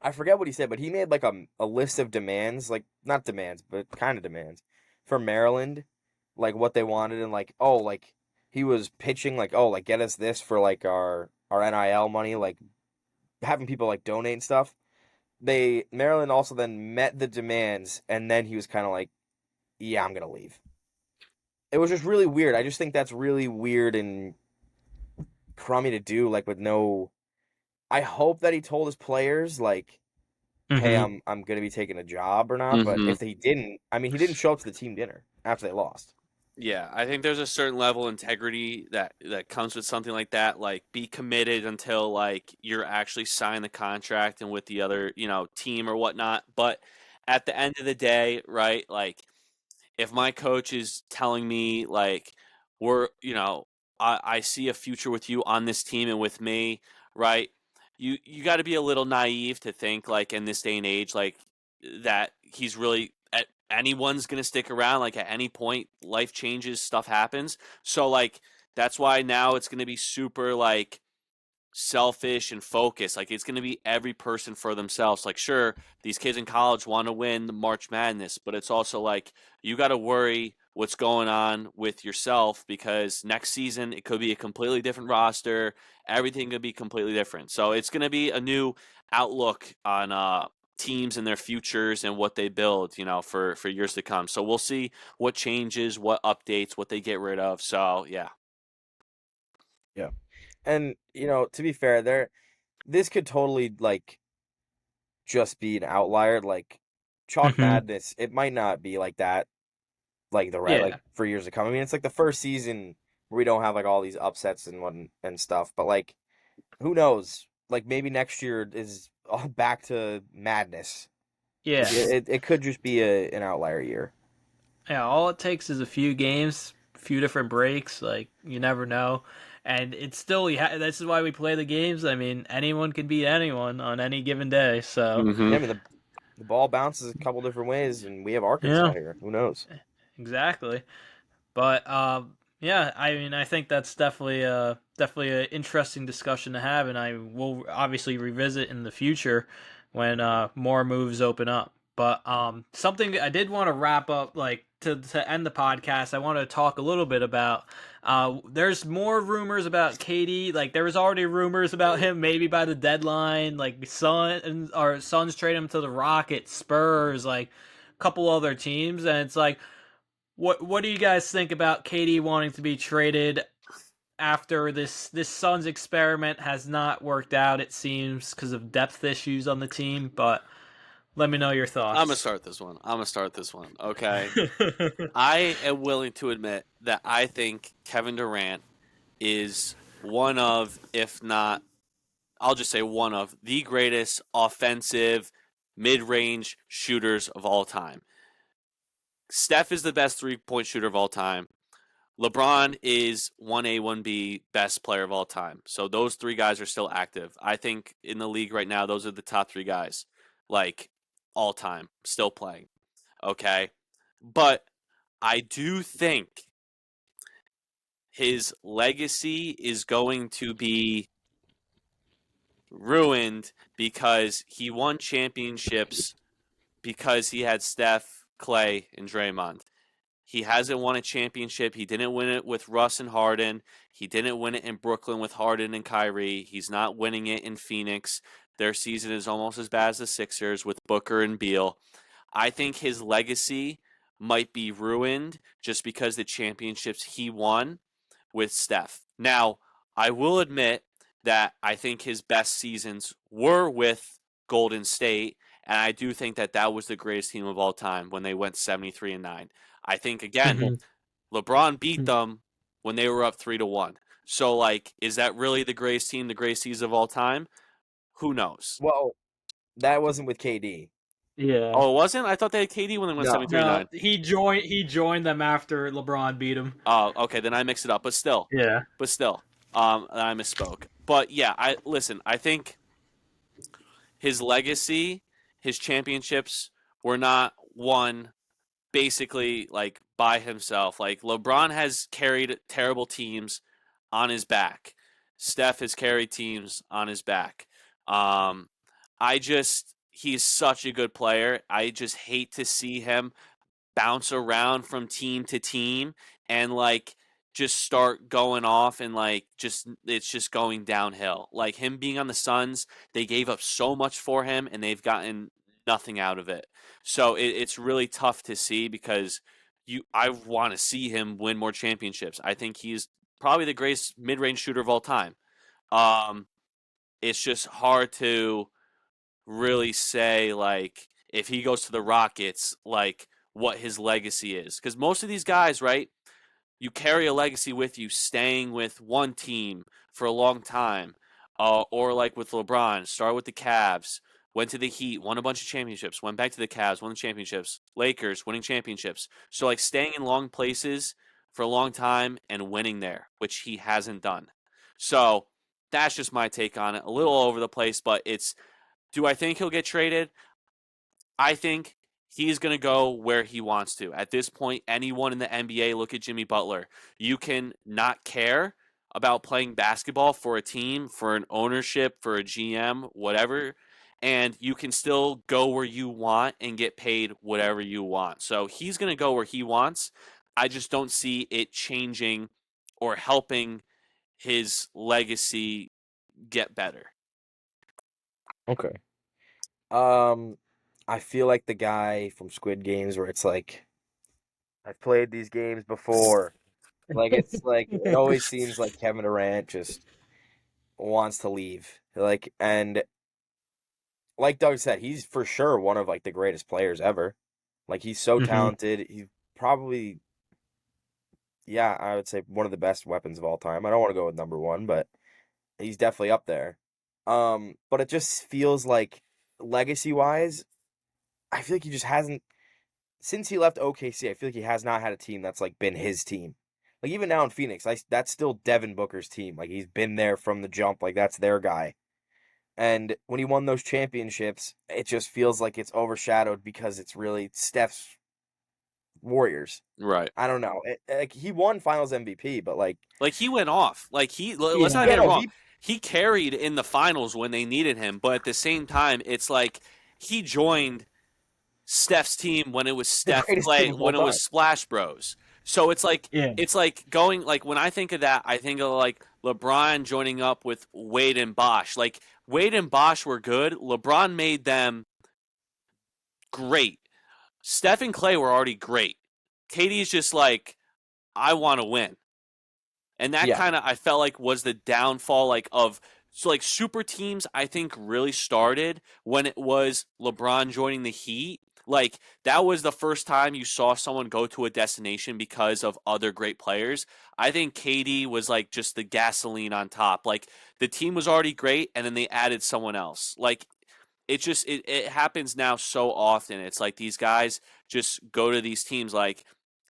[SPEAKER 2] I forget what he said, but he made like a list of demands, like not demands, but kind of demands for Maryland, like what they wanted and like oh like he was pitching like oh like get us this for like our NIL money, like having people like donate and stuff. They Maryland also then met the demands and then he was kind of like yeah, I'm going to leave. It was just really weird. I just think that's really weird and crummy to do like with no I hope that he told his players like hey,
[SPEAKER 1] Mhm.
[SPEAKER 2] I'm gonna be taking a job or not. But
[SPEAKER 3] Mm-hmm.
[SPEAKER 2] if he didn't, I mean, he didn't show up to the team dinner after they lost.
[SPEAKER 3] Yeah, I think there's a certain level of integrity that comes with something like that. Like, be committed until like you're actually signing the contract and with the other, team or whatnot. But at the end of the day, right? Like, if my coach is telling me like I see a future with you on this team and with me, right? You got to be a little naive to think like in this day and age like that he's really anyone's going to stick around. Like, at any point life changes, stuff happens. So like that's why now it's going to be super like selfish and focused. Like, it's going to be every person for themselves. Like, sure, these kids in college want to win the March Madness, but it's also like you got to worry what's going on with yourself because next season it could be a completely different roster. Everything could be completely different. So it's going to be a new outlook on teams and their futures and what they build, for years to come. So we'll see what changes, what updates, what they get rid of. So yeah.
[SPEAKER 2] Yeah, and to be fair, this could totally like just be an outlier. Like chalk
[SPEAKER 1] Mhm.
[SPEAKER 2] madness, it might not be like that. Like the right, like
[SPEAKER 1] Yeah.
[SPEAKER 2] for years to come. I mean, it's like the first season where we don't have like all these upsets and stuff. But like, who knows? Like maybe next year is all back to madness. Like
[SPEAKER 1] Yeah.
[SPEAKER 2] it could just be an outlier year.
[SPEAKER 1] Yeah, all it takes is a few games, a few different breaks. Like you never know, and it's still this is why we play the games. I mean, anyone can beat anyone on any given day. So
[SPEAKER 2] Yeah,
[SPEAKER 3] Mm-hmm.
[SPEAKER 2] I mean the ball bounces a couple different ways, and we have Arkansas
[SPEAKER 1] yeah,
[SPEAKER 2] here. Who knows?
[SPEAKER 1] exactly. But yeah, I mean, I think that's definitely an interesting discussion to have, and I will obviously revisit in the future when more moves open up. But something I did want to wrap up, like to end the podcast, I want to talk a little bit about. There's more rumors about Katie. Like there was already rumors about him maybe by the deadline. Like Suns trade him to the Rockets, Spurs, like a couple other teams, and it's like What do you guys think about KD wanting to be traded after this Suns experiment has not worked out? It seems because of depth issues on the team. But let me know your
[SPEAKER 3] I'm gonna
[SPEAKER 1] thoughts.
[SPEAKER 3] start this one. Okay. I am willing to admit that I think Kevin Durant is one of, if not, I'll just say one of the greatest offensive mid-range shooters of all time. Steph is the best three-point shooter of all time. LeBron is 1A, 1B best player of all time. So those three guys are still active. I think in the league right now, those are the top three guys, like all time, still playing. Okay. But I do think his legacy is going to be ruined because he won championships because he had Steph, Clay, and Draymond. He hasn't won a championship. He didn't win it with Russ and Harden. He didn't win it in Brooklyn with Harden and Kyrie. He's not winning it in Phoenix. Their season is almost as bad as the Sixers with Booker and Beal. I think his legacy might be ruined just because the championships he won with Steph. Now, I will admit that I think his best seasons were with Golden State, and I do think that that was the greatest team of all time when they went 73-9. I think again, LeBron beat them when they were up 3-1. So like, is that really the greatest team, the greatest season of all time? Who knows?
[SPEAKER 2] Well, that wasn't with KD.
[SPEAKER 1] Yeah.
[SPEAKER 3] Oh, it wasn't? I thought they had KD when they went
[SPEAKER 2] No.
[SPEAKER 3] 73
[SPEAKER 1] No,
[SPEAKER 3] 9.
[SPEAKER 1] he joined them after LeBron beat him.
[SPEAKER 3] Oh, okay, then I mixed it up.
[SPEAKER 1] Yeah.
[SPEAKER 3] But still, I misspoke. But yeah, I listen. I think his legacy, his championships were not won basically like by himself. Like LeBron has carried terrible teams on his back. Steph has carried teams on his back. Um, I just he's such a good player. I just hate to see him bounce around from team to team and like just start going off and like just it's just going downhill. Like him being on the Suns, they gave up so much for him and they've gotten nothing out of it. So it's really tough to see because I want to see him win more championships. I think he's probably the greatest mid-range shooter of all time. Um, it's just hard to really say like if he goes to the Rockets, like what his legacy is. Because most of these guys, right, you carry a legacy with you, staying with one team for a long time, or like with LeBron, start with the Cavs, went to the Heat, won a bunch of championships, went back to the Cavs, won the championships, Lakers, winning championships. So like staying in long places for a long time and winning there, which he hasn't done. So that's just my take on it. A little over the place, but it's do I think he'll get traded? I think he's going to go where he wants to. At this point, anyone in the NBA, look at Jimmy Butler. You can not care about playing basketball for a team, for an ownership, for a GM, whatever, and you can still go where you want and get paid whatever you want. So he's going to go where he wants. I just don't see it changing or helping his legacy get better.
[SPEAKER 2] Okay. I feel like the guy from Squid Games where it's like I've played these games before. Like it's like it always seems like Kevin Durant just wants to leave. And like Doug said, he's for sure one of like the greatest players ever. Like he's so talented. He's probably yeah, I would say one of the best weapons of all time. I don't want to go with number one, but he's definitely up there. But it just feels like legacy wise, I feel like he just hasn't since he left OKC, I feel like he has not had a team that's like been his team. Like even now in Phoenix, that's still Devin Booker's team. Like he's been there from the jump. Like that's their guy. And when he won those championships, it just feels like it's overshadowed because it's really Steph's Warriors.
[SPEAKER 3] Right.
[SPEAKER 2] I don't know. Like he won Finals MVP, but like
[SPEAKER 3] he went off. Let's not
[SPEAKER 1] Yeah.
[SPEAKER 3] get it
[SPEAKER 2] no,
[SPEAKER 3] wrong. He carried in the finals when they needed him, but at the same time, it's like he joined Steph's team when it was
[SPEAKER 2] the
[SPEAKER 3] Steph
[SPEAKER 2] greatest
[SPEAKER 3] play
[SPEAKER 2] team of all
[SPEAKER 3] when it
[SPEAKER 2] time.
[SPEAKER 3] was Splash Bros. So
[SPEAKER 1] Yeah.
[SPEAKER 3] it's like going like when I think of that, I think of like LeBron joining up with Wade and Bosh. Like Wade and Bosh were good. LeBron made them great. Steph and Clay were already great. KD's just like, I want to win. And that
[SPEAKER 2] Yeah.
[SPEAKER 3] kind of, I felt like, was the downfall, like, of, so like super teams, I think really started when it was LeBron joining the Heat. Like, that was the first time you saw someone go to a destination because of other great players. I think KD was like just the gasoline on top. Like, the team was already great, and then they added someone else. Like, it happens now so often. It's like these guys just go to these teams. Like,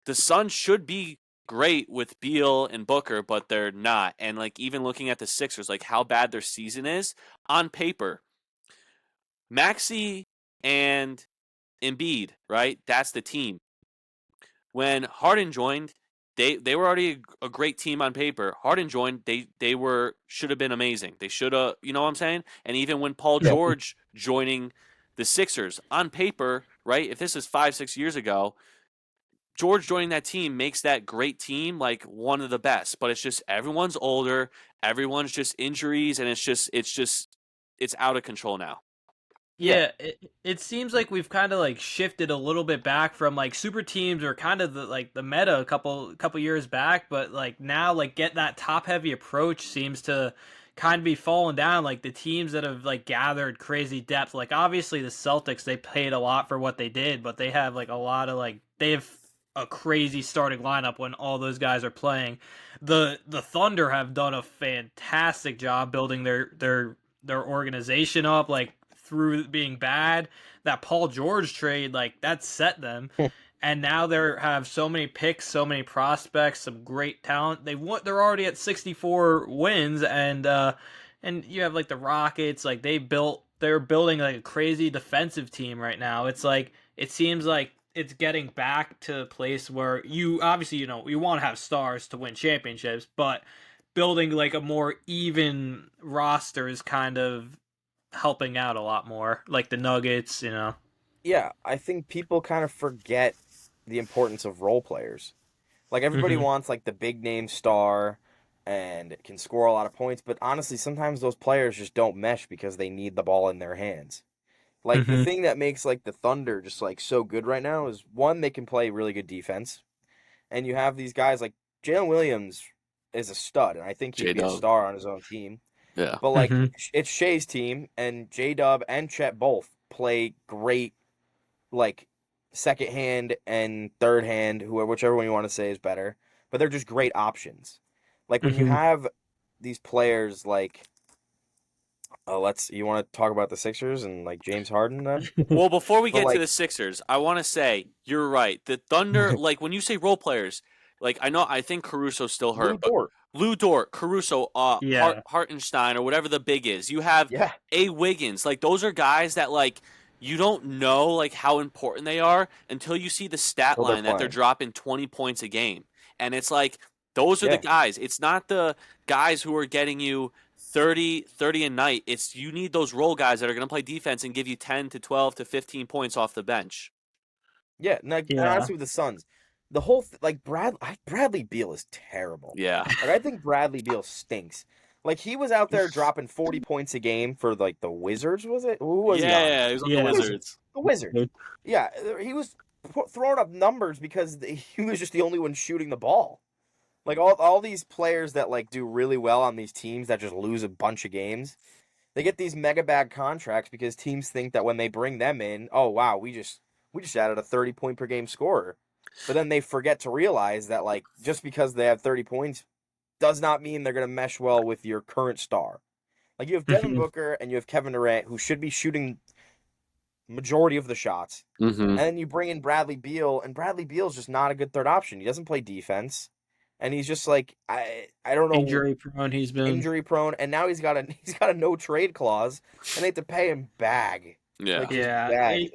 [SPEAKER 3] the Suns should be great with Beal and Booker, but they're not. And like, even looking at the Sixers, like how bad their season is on paper, Maxey and Embiid, right? That's the team. When Harden joined, they were already a great team on paper. Harden joined, they were should have been amazing. They should have, you know what I'm saying? And even when Paul
[SPEAKER 1] Yeah.
[SPEAKER 3] George joining the Sixers on paper, right? If this is 5-6 years ago, George joining that team makes that great team like one of the best. But it's just everyone's older, everyone's just injuries, and it's out of control now.
[SPEAKER 2] Yeah.
[SPEAKER 1] Yeah, it seems like we've kind of like shifted a little bit back from like super teams or kind of the meta a couple years back, but like now like get that top heavy approach seems to kind of be falling down. Like the teams that have like gathered crazy depth, like obviously the Celtics, they paid a lot for what they did, but they have like a lot of like they have a crazy starting lineup when all those guys are playing. The Thunder have done a fantastic job building their organization up, like through being bad. That Paul George trade, like that set them, and now they have so many picks, so many prospects, some great talent. They're already at 64 wins, and you have like the Rockets, like they're building like a crazy defensive team right now. It's like it seems like it's getting back to a place where you obviously you want to have stars to win championships, but building like a more even roster is kind of helping out a lot more, like the Nuggets.
[SPEAKER 2] Yeah, I think people kind of forget the importance of role players. Like everybody
[SPEAKER 1] Mm-hmm.
[SPEAKER 2] wants like the big name star and can score a lot of points, but honestly, sometimes those players just don't mesh because they need the ball in their hands. Like the
[SPEAKER 1] Mm-hmm.
[SPEAKER 2] thing that makes like the Thunder just like so good right now is one, they can play really good defense, and you have these guys like Jalen Williams is a stud, and I think he'd
[SPEAKER 3] J
[SPEAKER 2] be a
[SPEAKER 3] Dub.
[SPEAKER 2] star on his own team.
[SPEAKER 3] Yeah.
[SPEAKER 2] But like
[SPEAKER 1] Mm-hmm.
[SPEAKER 2] it's Shea's team, and J Dub and Chet both play great, like second hand and third hand, whichever one you want to say is better. But they're just great options. Like when you
[SPEAKER 1] Mm-hmm.
[SPEAKER 2] have these players like you want to talk about the Sixers and like James Harden then?
[SPEAKER 3] Well, before we
[SPEAKER 2] But
[SPEAKER 3] get to
[SPEAKER 2] like
[SPEAKER 3] the Sixers, I want to say you're right. The Thunder, like when you say role players, like I think Caruso's still
[SPEAKER 2] Lou
[SPEAKER 3] hurt, but
[SPEAKER 2] Dort.
[SPEAKER 3] Lou Dort, Caruso,
[SPEAKER 1] Yeah.
[SPEAKER 3] Hartenstein, or whatever the big is. You have
[SPEAKER 2] Yeah.
[SPEAKER 3] A. Wiggins. Like those are guys that like you don't know like how important they are until you see the stat
[SPEAKER 2] Till they're
[SPEAKER 3] line that they're
[SPEAKER 2] playing.
[SPEAKER 3] dropping 20 points a game, and it's like those are the
[SPEAKER 2] Yeah.
[SPEAKER 3] guys. It's not the guys who are getting you 30 a night. It's you need those role guys that are going to play defense and give you 10 to 12 to 15 points off the bench.
[SPEAKER 2] Yeah. And
[SPEAKER 1] Yeah.
[SPEAKER 2] honestly with the Suns, like Bradley Beal is terrible.
[SPEAKER 3] Yeah.
[SPEAKER 2] Like I think Bradley Beal stinks. Like he was out there dropping 40 points a game for like the Wizards, was it? Who was he on?
[SPEAKER 3] Yeah, he was on the
[SPEAKER 1] Yeah.
[SPEAKER 3] Wizards.
[SPEAKER 2] The Wizards. Yeah, he was throwing up numbers because he was just the only one shooting the ball. Like all these players that like do really well on these teams that just lose a bunch of games, they get these mega bag contracts because teams think that when they bring them in, oh wow, we just added a 30-point per game scorer. But then they forget to realize that like just because they have 30 points does not mean they're going to mesh well with your current star. Like you have Devin
[SPEAKER 1] Mm-hmm.
[SPEAKER 2] Booker and you have Kevin Durant who should be shooting majority of the shots.
[SPEAKER 3] Mm-hmm.
[SPEAKER 2] And then you bring in Bradley Beal, and Bradley Beal's just not a good third option. He doesn't play defense, and he's just like I don't know,
[SPEAKER 1] Injury prone he's been.
[SPEAKER 2] injury prone. And now he's got a no trade clause, and they have to pay him bag,
[SPEAKER 3] Yeah.
[SPEAKER 2] like just
[SPEAKER 1] Yeah.
[SPEAKER 2] bag.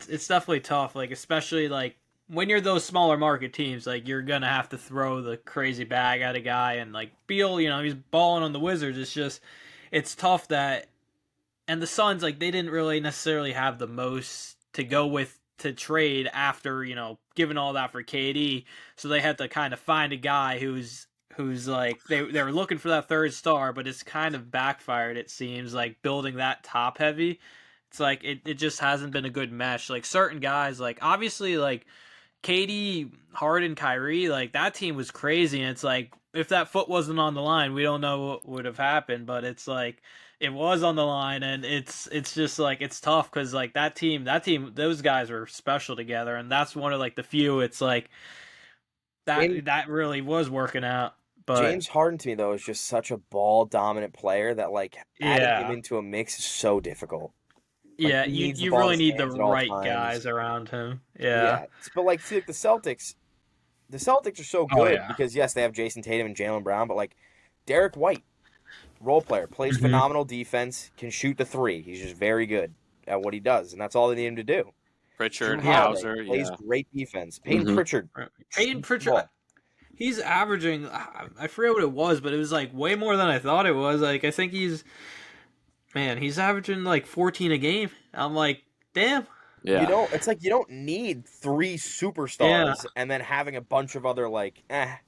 [SPEAKER 1] It's definitely tough. Like especially like when you're those smaller market teams, like you're gonna have to throw the crazy bag at a guy, and like Beal, he's balling on the Wizards. It's tough that. And the Suns, like, they didn't really necessarily have the most to go with to trade after, giving all that for KD. So they had to kind of find a guy who's like they were looking for that third star, but it's kind of backfired, it seems, like building that top heavy. It's like it just hasn't been a good mesh. Like certain guys, like obviously like KD, Harden, Kyrie, like that team was crazy. And it's like if that foot wasn't on the line, we don't know what would have happened. But it's like it was on the line, and it's just like it's tough because like that team, those guys were special together, and that's one of like the few. It's like that really was working out. But
[SPEAKER 2] James Harden to me though is just such a ball dominant player that like adding him
[SPEAKER 1] yeah,
[SPEAKER 2] into a mix is so difficult. Like
[SPEAKER 1] yeah,
[SPEAKER 2] he
[SPEAKER 1] you
[SPEAKER 2] needs the
[SPEAKER 1] you
[SPEAKER 2] ball in
[SPEAKER 1] really
[SPEAKER 2] his
[SPEAKER 1] need the
[SPEAKER 2] hands at all
[SPEAKER 1] right
[SPEAKER 2] times.
[SPEAKER 1] guys around him. Yeah.
[SPEAKER 2] Yeah, but like see like the Celtics are so
[SPEAKER 1] Oh
[SPEAKER 2] good
[SPEAKER 1] yeah.
[SPEAKER 2] because yes they have Jason Tatum and Jaylen Brown, but like Derek White, role player, plays
[SPEAKER 1] Hmm.
[SPEAKER 2] phenomenal defense, can shoot the three. He's just very good at what he does, and that's all they need him to do.
[SPEAKER 3] Pritchard,
[SPEAKER 2] Drew
[SPEAKER 1] Yeah.
[SPEAKER 2] Holiday
[SPEAKER 3] Hauser,
[SPEAKER 2] plays
[SPEAKER 3] yeah.
[SPEAKER 2] great defense. Peyton
[SPEAKER 3] Hmm.
[SPEAKER 2] Pritchard
[SPEAKER 1] Peyton
[SPEAKER 2] shoots the
[SPEAKER 1] Pritchard,
[SPEAKER 2] ball.
[SPEAKER 1] he's averaging. I forget what it was, but it was like way more than I thought it was. Like I think he's averaging like 14 a game. I'm like, damn.
[SPEAKER 2] You
[SPEAKER 3] Yeah.
[SPEAKER 2] don't. It's like you don't need three
[SPEAKER 1] Yeah.
[SPEAKER 2] superstars and then having a bunch of other like
[SPEAKER 1] Yeah.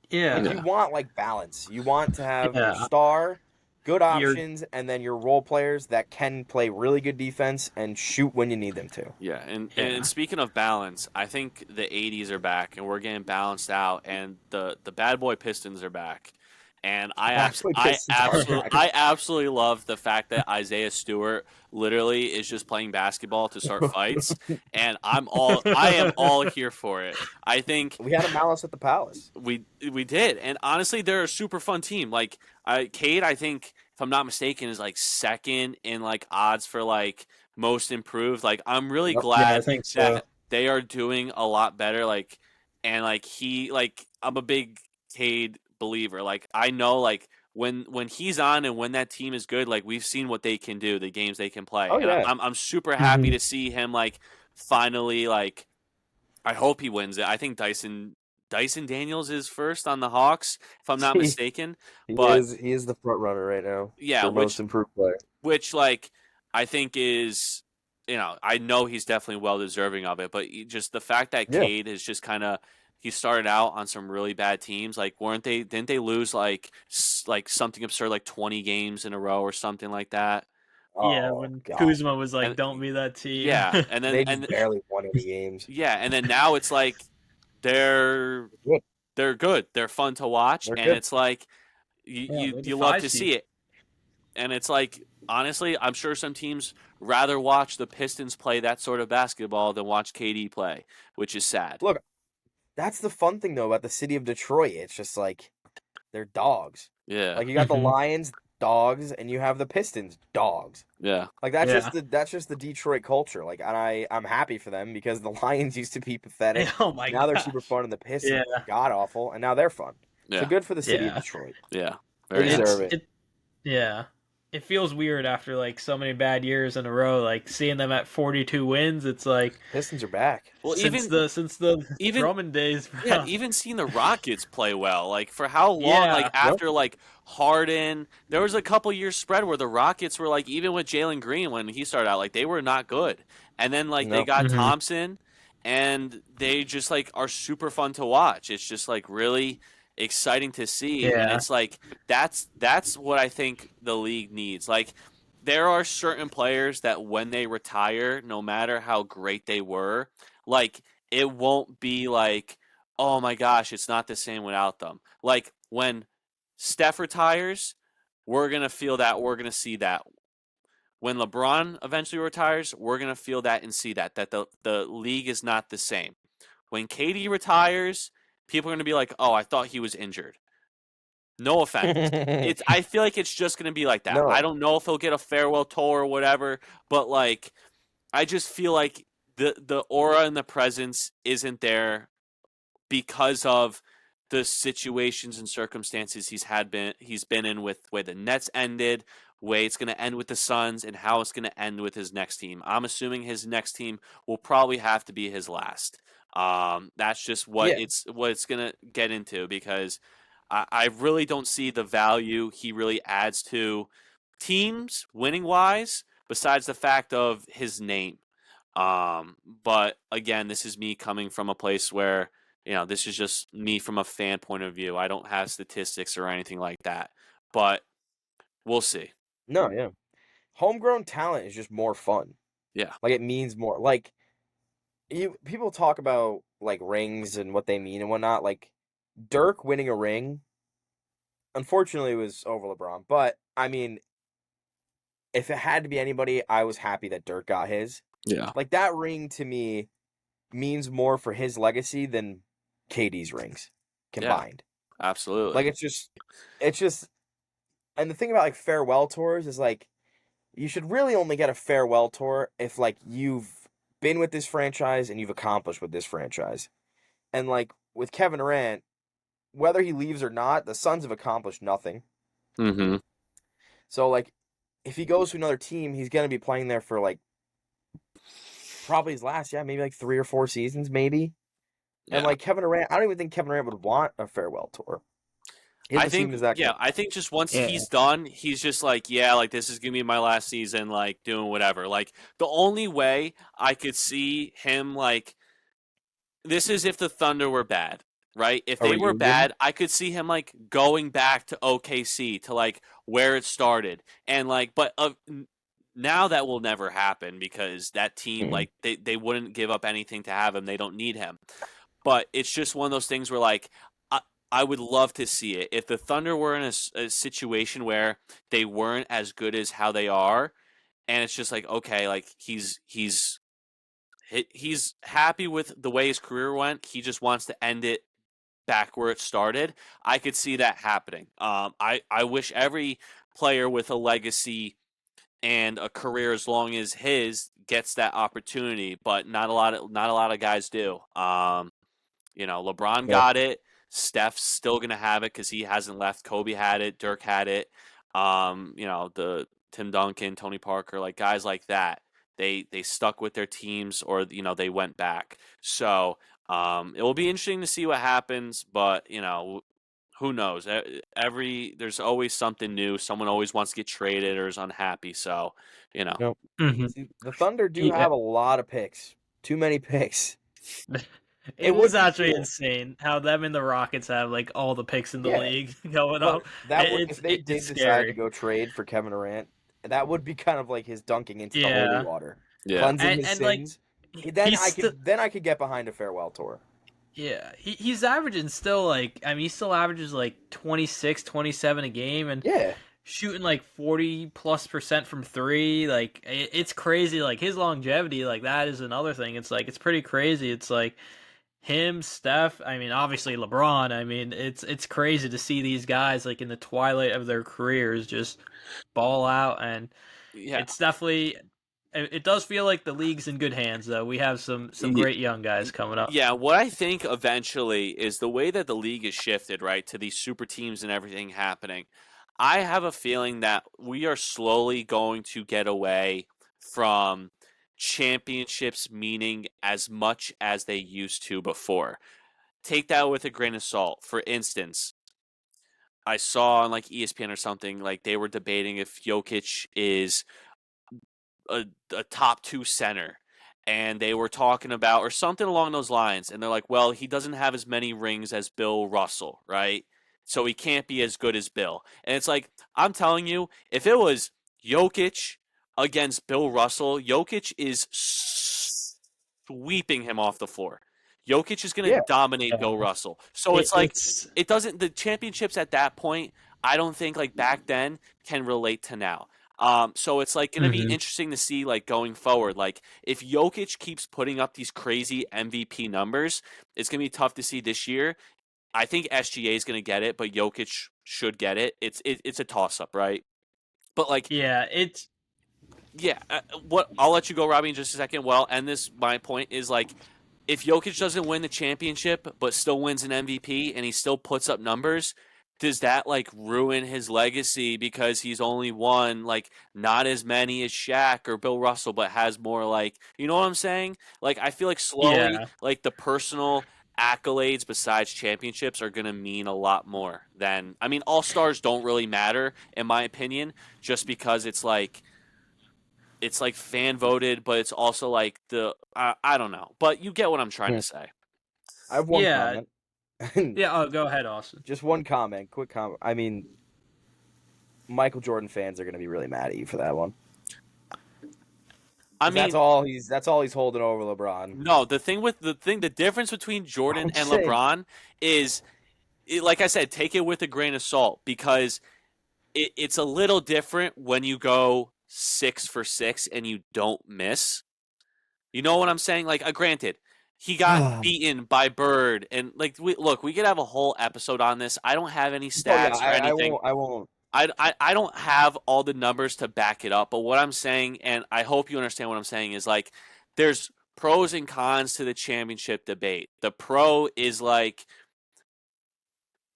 [SPEAKER 2] Like you
[SPEAKER 3] Yeah.
[SPEAKER 2] want like balance. You want to have your
[SPEAKER 1] Yeah.
[SPEAKER 2] star, good
[SPEAKER 1] You're.
[SPEAKER 2] options, and then your role players that can play really good defense and shoot when you need them to.
[SPEAKER 3] Yeah, and
[SPEAKER 1] Yeah.
[SPEAKER 3] speaking of balance, I think the '80s are back, and we're getting balanced out, and the bad boy Pistons are back, and
[SPEAKER 2] That's what Pistons are back.
[SPEAKER 3] I absolutely love the fact that Isaiah Stewart literally is just playing basketball to start fights, and I am all here for it. I think
[SPEAKER 2] We had a Malice at the Palace.
[SPEAKER 3] we did, and honestly, they're a super fun team. Like Cade, I think if I'm not mistaken, is like second in like odds for like most improved. Like I'm really
[SPEAKER 2] Yep.
[SPEAKER 1] Yeah, I
[SPEAKER 3] glad
[SPEAKER 1] think so.
[SPEAKER 3] that they are doing a lot better. Like and like I'm a big Cade believer. Like I know like when he's on and when that team is good, like we've seen what they can do, the games they can play,
[SPEAKER 2] Oh
[SPEAKER 3] and
[SPEAKER 2] yeah.
[SPEAKER 3] I'm super happy
[SPEAKER 1] Hmm.
[SPEAKER 3] to see him like finally like. I hope he wins it. I think Dyson Daniels is first on the Hawks, if I'm not
[SPEAKER 2] he
[SPEAKER 3] mistaken.
[SPEAKER 2] he
[SPEAKER 3] But
[SPEAKER 2] is the front runner right now
[SPEAKER 3] yeah,
[SPEAKER 2] for most improved player.
[SPEAKER 3] which like I think is I know he's definitely well deserving of it, but just the fact that
[SPEAKER 2] Yeah.
[SPEAKER 3] Cade is just kind of he started out on some really bad teams. Like weren't they? Didn't they lose like something absurd like 20 games in a row or something like that?
[SPEAKER 1] Yeah,
[SPEAKER 2] Oh
[SPEAKER 1] when
[SPEAKER 2] god.
[SPEAKER 1] Kuzma was like,
[SPEAKER 3] And
[SPEAKER 1] "Don't be that team."
[SPEAKER 3] yeah, and then
[SPEAKER 2] They just barely won any games.
[SPEAKER 3] yeah, and then now it's like they're
[SPEAKER 2] Good.
[SPEAKER 3] they're good. They're fun to watch,
[SPEAKER 2] They're
[SPEAKER 3] and
[SPEAKER 2] good.
[SPEAKER 3] it's like
[SPEAKER 1] Yeah, they're the
[SPEAKER 3] you love
[SPEAKER 1] 5
[SPEAKER 3] to
[SPEAKER 1] seed.
[SPEAKER 3] see it. And it's like honestly, I'm sure some teams rather watch the Pistons play that sort of basketball than watch KD play, which is sad.
[SPEAKER 2] Look, that's the fun thing though about the city of Detroit. It's just like they're dogs.
[SPEAKER 3] Yeah,
[SPEAKER 2] Like you got the
[SPEAKER 1] Mhm.
[SPEAKER 2] Lions, dogs, and you have the Pistons, dogs.
[SPEAKER 3] yeah,
[SPEAKER 2] Like that's
[SPEAKER 1] Yeah.
[SPEAKER 2] that's just the Detroit culture. Like, and I'm happy for them because the Lions used to be pathetic.
[SPEAKER 1] Oh my
[SPEAKER 2] Now they're
[SPEAKER 1] gosh.
[SPEAKER 2] super fun, and the Pistons
[SPEAKER 1] Yeah.
[SPEAKER 2] god awful, and now they're fun. So
[SPEAKER 3] yeah,
[SPEAKER 2] good for the city of
[SPEAKER 1] Yeah.
[SPEAKER 2] Detroit.
[SPEAKER 3] yeah.
[SPEAKER 2] They
[SPEAKER 3] Very
[SPEAKER 2] deserve
[SPEAKER 3] nice.
[SPEAKER 2] it.
[SPEAKER 1] Yeah. It feels weird after like so many bad years in a row. Like seeing them at 42 wins, it's like
[SPEAKER 2] Pistons are back.
[SPEAKER 3] Well,
[SPEAKER 1] since
[SPEAKER 3] even
[SPEAKER 1] the
[SPEAKER 3] even
[SPEAKER 1] Drummond days.
[SPEAKER 3] yeah,
[SPEAKER 1] bro.
[SPEAKER 3] even seeing the Rockets play well, like for how long?
[SPEAKER 1] Yeah.
[SPEAKER 3] Like after like Harden, there was a couple years spread where the Rockets were like even with Jalen Green when he started out, like they were not good, and then like they
[SPEAKER 2] No.
[SPEAKER 3] got
[SPEAKER 1] Mhm.
[SPEAKER 3] Thompson, and they just like are super fun to watch. It's just like really exciting to see, and
[SPEAKER 1] Yeah.
[SPEAKER 3] it's like that's what I think the league needs. Like there are certain players that when they retire, no matter how great they were, like it won't be like, oh my gosh, it's not the same without them. Like when Steph retires, we're gonna feel that, we're gonna see that. When LeBron eventually retires, we're gonna feel that and see that the league is not the same. When KD retires, people are gonna be like, oh, I thought he was injured. No offense. I feel like it's just gonna be like that. I
[SPEAKER 2] No.
[SPEAKER 3] don't know if he'll get a farewell tour or whatever, but like I just feel like the aura and the presence isn't there because of the situations and circumstances he's been in with way the Nets ended, way it's going to end with the Suns, and how it's going to end with his next team. I'm assuming his next team will probably have to be his last. That's just what
[SPEAKER 2] Yeah.
[SPEAKER 3] it's going to get into because I really don't see the value he really adds to teams winning wise, besides the fact of his name. But again, this is me coming from a place where this is just me from a fan point of view. I don't have statistics or anything like that, but we'll see.
[SPEAKER 2] No, yeah. Homegrown talent is just more fun.
[SPEAKER 3] Yeah,
[SPEAKER 2] Like it means more. Like people talk about like rings and what they mean and whatnot. Like Dirk winning a ring, unfortunately, was over LeBron. But I mean, if it had to be anybody, I was happy that Dirk got his.
[SPEAKER 3] Yeah.
[SPEAKER 2] Like that ring to me means more for his legacy than KD's rings
[SPEAKER 3] Yeah.
[SPEAKER 2] combined.
[SPEAKER 3] Absolutely.
[SPEAKER 2] Like it's just, and the thing about like farewell tours is like you should really only get a farewell tour if like you've been with this franchise and you've accomplished with this franchise. And like with Kevin Durant, whether he leaves or not, the Suns have accomplished nothing.
[SPEAKER 3] Mm-hmm.
[SPEAKER 2] So like if he goes to another team, he's gonna be playing there for like probably his last, maybe like 3 or 4 seasons, maybe. And
[SPEAKER 3] Yeah.
[SPEAKER 2] like Kevin Durant, I don't even think Kevin Durant would want a farewell tour. He
[SPEAKER 3] I
[SPEAKER 2] doesn't seem
[SPEAKER 3] think,
[SPEAKER 2] as that
[SPEAKER 3] yeah,
[SPEAKER 2] good.
[SPEAKER 3] I think just once
[SPEAKER 1] Yeah.
[SPEAKER 3] he's done, he's just like, yeah, like this is gonna be my last season, like doing whatever. Like the only way I could see him like this is if the Thunder were bad, right? If
[SPEAKER 2] A
[SPEAKER 3] they were
[SPEAKER 2] reunion.
[SPEAKER 3] bad, I could see him like going back to OKC to like where it started, and like, but now that will never happen because that team,
[SPEAKER 2] Mhm.
[SPEAKER 3] like, they wouldn't give up anything to have him. They don't need him. But it's just one of those things where like. I would love to see it. If the Thunder were in a situation where they weren't as good as how they are, and it's just like okay, like he's happy with the way his career went. He just wants to end it back where it started. I could see that happening. I wish every player with a legacy and a career as long as his gets that opportunity, but not a lot of guys do. LeBron
[SPEAKER 2] Yeah.
[SPEAKER 3] got it. Steph's still gonna have it because he hasn't left. Kobe had it. Dirk had it. The Tim Duncan, Tony Parker, like guys like that. They stuck with their teams, or they went back. So it will be interesting to see what happens. But who knows? There's always something new. Someone always wants to get traded or is unhappy. So you know,
[SPEAKER 2] No.
[SPEAKER 1] Hmm.
[SPEAKER 2] See, the Thunder do
[SPEAKER 1] Yeah.
[SPEAKER 2] have a lot of picks. Too many picks.
[SPEAKER 1] It
[SPEAKER 2] It
[SPEAKER 1] was
[SPEAKER 2] would be
[SPEAKER 1] actually
[SPEAKER 2] cool.
[SPEAKER 1] insane how them and the Rockets have like all the picks in the
[SPEAKER 2] Yeah.
[SPEAKER 1] league going
[SPEAKER 2] But
[SPEAKER 1] up.
[SPEAKER 2] that would, if they
[SPEAKER 1] It's
[SPEAKER 2] did decide to
[SPEAKER 1] scary.
[SPEAKER 2] go trade for Kevin Durant, that would be kind of like his dunking into the holy
[SPEAKER 1] Yeah,
[SPEAKER 2] water,
[SPEAKER 3] yeah,
[SPEAKER 2] cleansing his
[SPEAKER 1] and like
[SPEAKER 2] sins. Then
[SPEAKER 1] he's
[SPEAKER 2] I
[SPEAKER 1] still
[SPEAKER 2] could get behind a farewell tour.
[SPEAKER 1] yeah he's averaging still like I mean he still averages like 26, 27 a game and
[SPEAKER 2] Yeah.
[SPEAKER 1] shooting like 40+% from three. Like it's crazy. Like his longevity, like that is another thing. It's like it's pretty crazy. It's like him, Steph. I mean, obviously LeBron. I mean, it's crazy to see these guys like in the twilight of their careers just ball out, and
[SPEAKER 3] yeah.
[SPEAKER 1] it's definitely. It does feel like the league's in good hands, though. We have some great young guys coming up.
[SPEAKER 3] Yeah, what I think eventually is the way that the league is shifted, right, to these super teams and everything happening. I have a feeling that we are slowly going to get away from championships meaning as much as they used to before. Take that with a grain of salt. For instance, I saw on like ESPN or something, like they were debating if Jokic is a, a top two center, and they were talking about or something along those lines, and they're like, well, he doesn't have as many rings as Bill Russell, right? So he can't be as good as Bill. And it's like, I'm telling you, if it was Jokic against Bill Russell, Jokic is sweeping him off the floor. Jokic is going to
[SPEAKER 2] Yeah.
[SPEAKER 3] dominate Bill
[SPEAKER 1] Yeah.
[SPEAKER 3] Russell. So it's like
[SPEAKER 1] It's
[SPEAKER 3] it doesn't the championships at that point, I don't think like back then can relate to now. So it's like going to be
[SPEAKER 1] mhm.
[SPEAKER 3] interesting to see like going forward. Like if Jokic keeps putting up these crazy MVP numbers, it's going to be tough to see this year. I think SGA is going to get it, but Jokic should get it. It's a toss up, right? But like
[SPEAKER 1] Yeah, it's
[SPEAKER 3] yeah, what I'll let you go, Robbie, in just a second. Well, and this my point is like if Jokic doesn't win the championship but still wins an MVP and he still puts up numbers, does that like ruin his legacy because he's only won like not as many as Shaq or Bill Russell, but has more like you know what I'm saying? Like I feel like slowly
[SPEAKER 1] yeah.
[SPEAKER 3] like the personal accolades besides championships are gonna mean a lot more than I mean all stars don't really matter in my opinion, just because it's like fan voted, but it's also like I don't know, but you get what I'm trying
[SPEAKER 2] Hmm.
[SPEAKER 3] to say.
[SPEAKER 2] I have one
[SPEAKER 1] Yeah.
[SPEAKER 2] comment.
[SPEAKER 1] Yeah, oh, go ahead, Austin.
[SPEAKER 2] Just one comment, quick comment. I mean, Michael Jordan fans are going to be really mad at you for that one.
[SPEAKER 3] I
[SPEAKER 2] 'Cause
[SPEAKER 3] mean,
[SPEAKER 2] that's all he's holding over LeBron.
[SPEAKER 3] no, the difference between Jordan
[SPEAKER 2] I'm
[SPEAKER 3] and
[SPEAKER 2] saying.
[SPEAKER 3] LeBron is, like I said, take it with a grain of salt because it's a little different when you go 6 for 6 and you don't miss. You know what I'm saying? Like, granted, he got beaten by Bird, and like, we could have a whole episode on this. I don't have any
[SPEAKER 2] Oh yeah,
[SPEAKER 3] stats or
[SPEAKER 2] I
[SPEAKER 3] anything.
[SPEAKER 2] won't. I won't.
[SPEAKER 3] I don't have all the numbers to back it up, but what I'm saying, and I hope you understand what I'm saying, is like there's pros and cons to the championship debate. The pro is like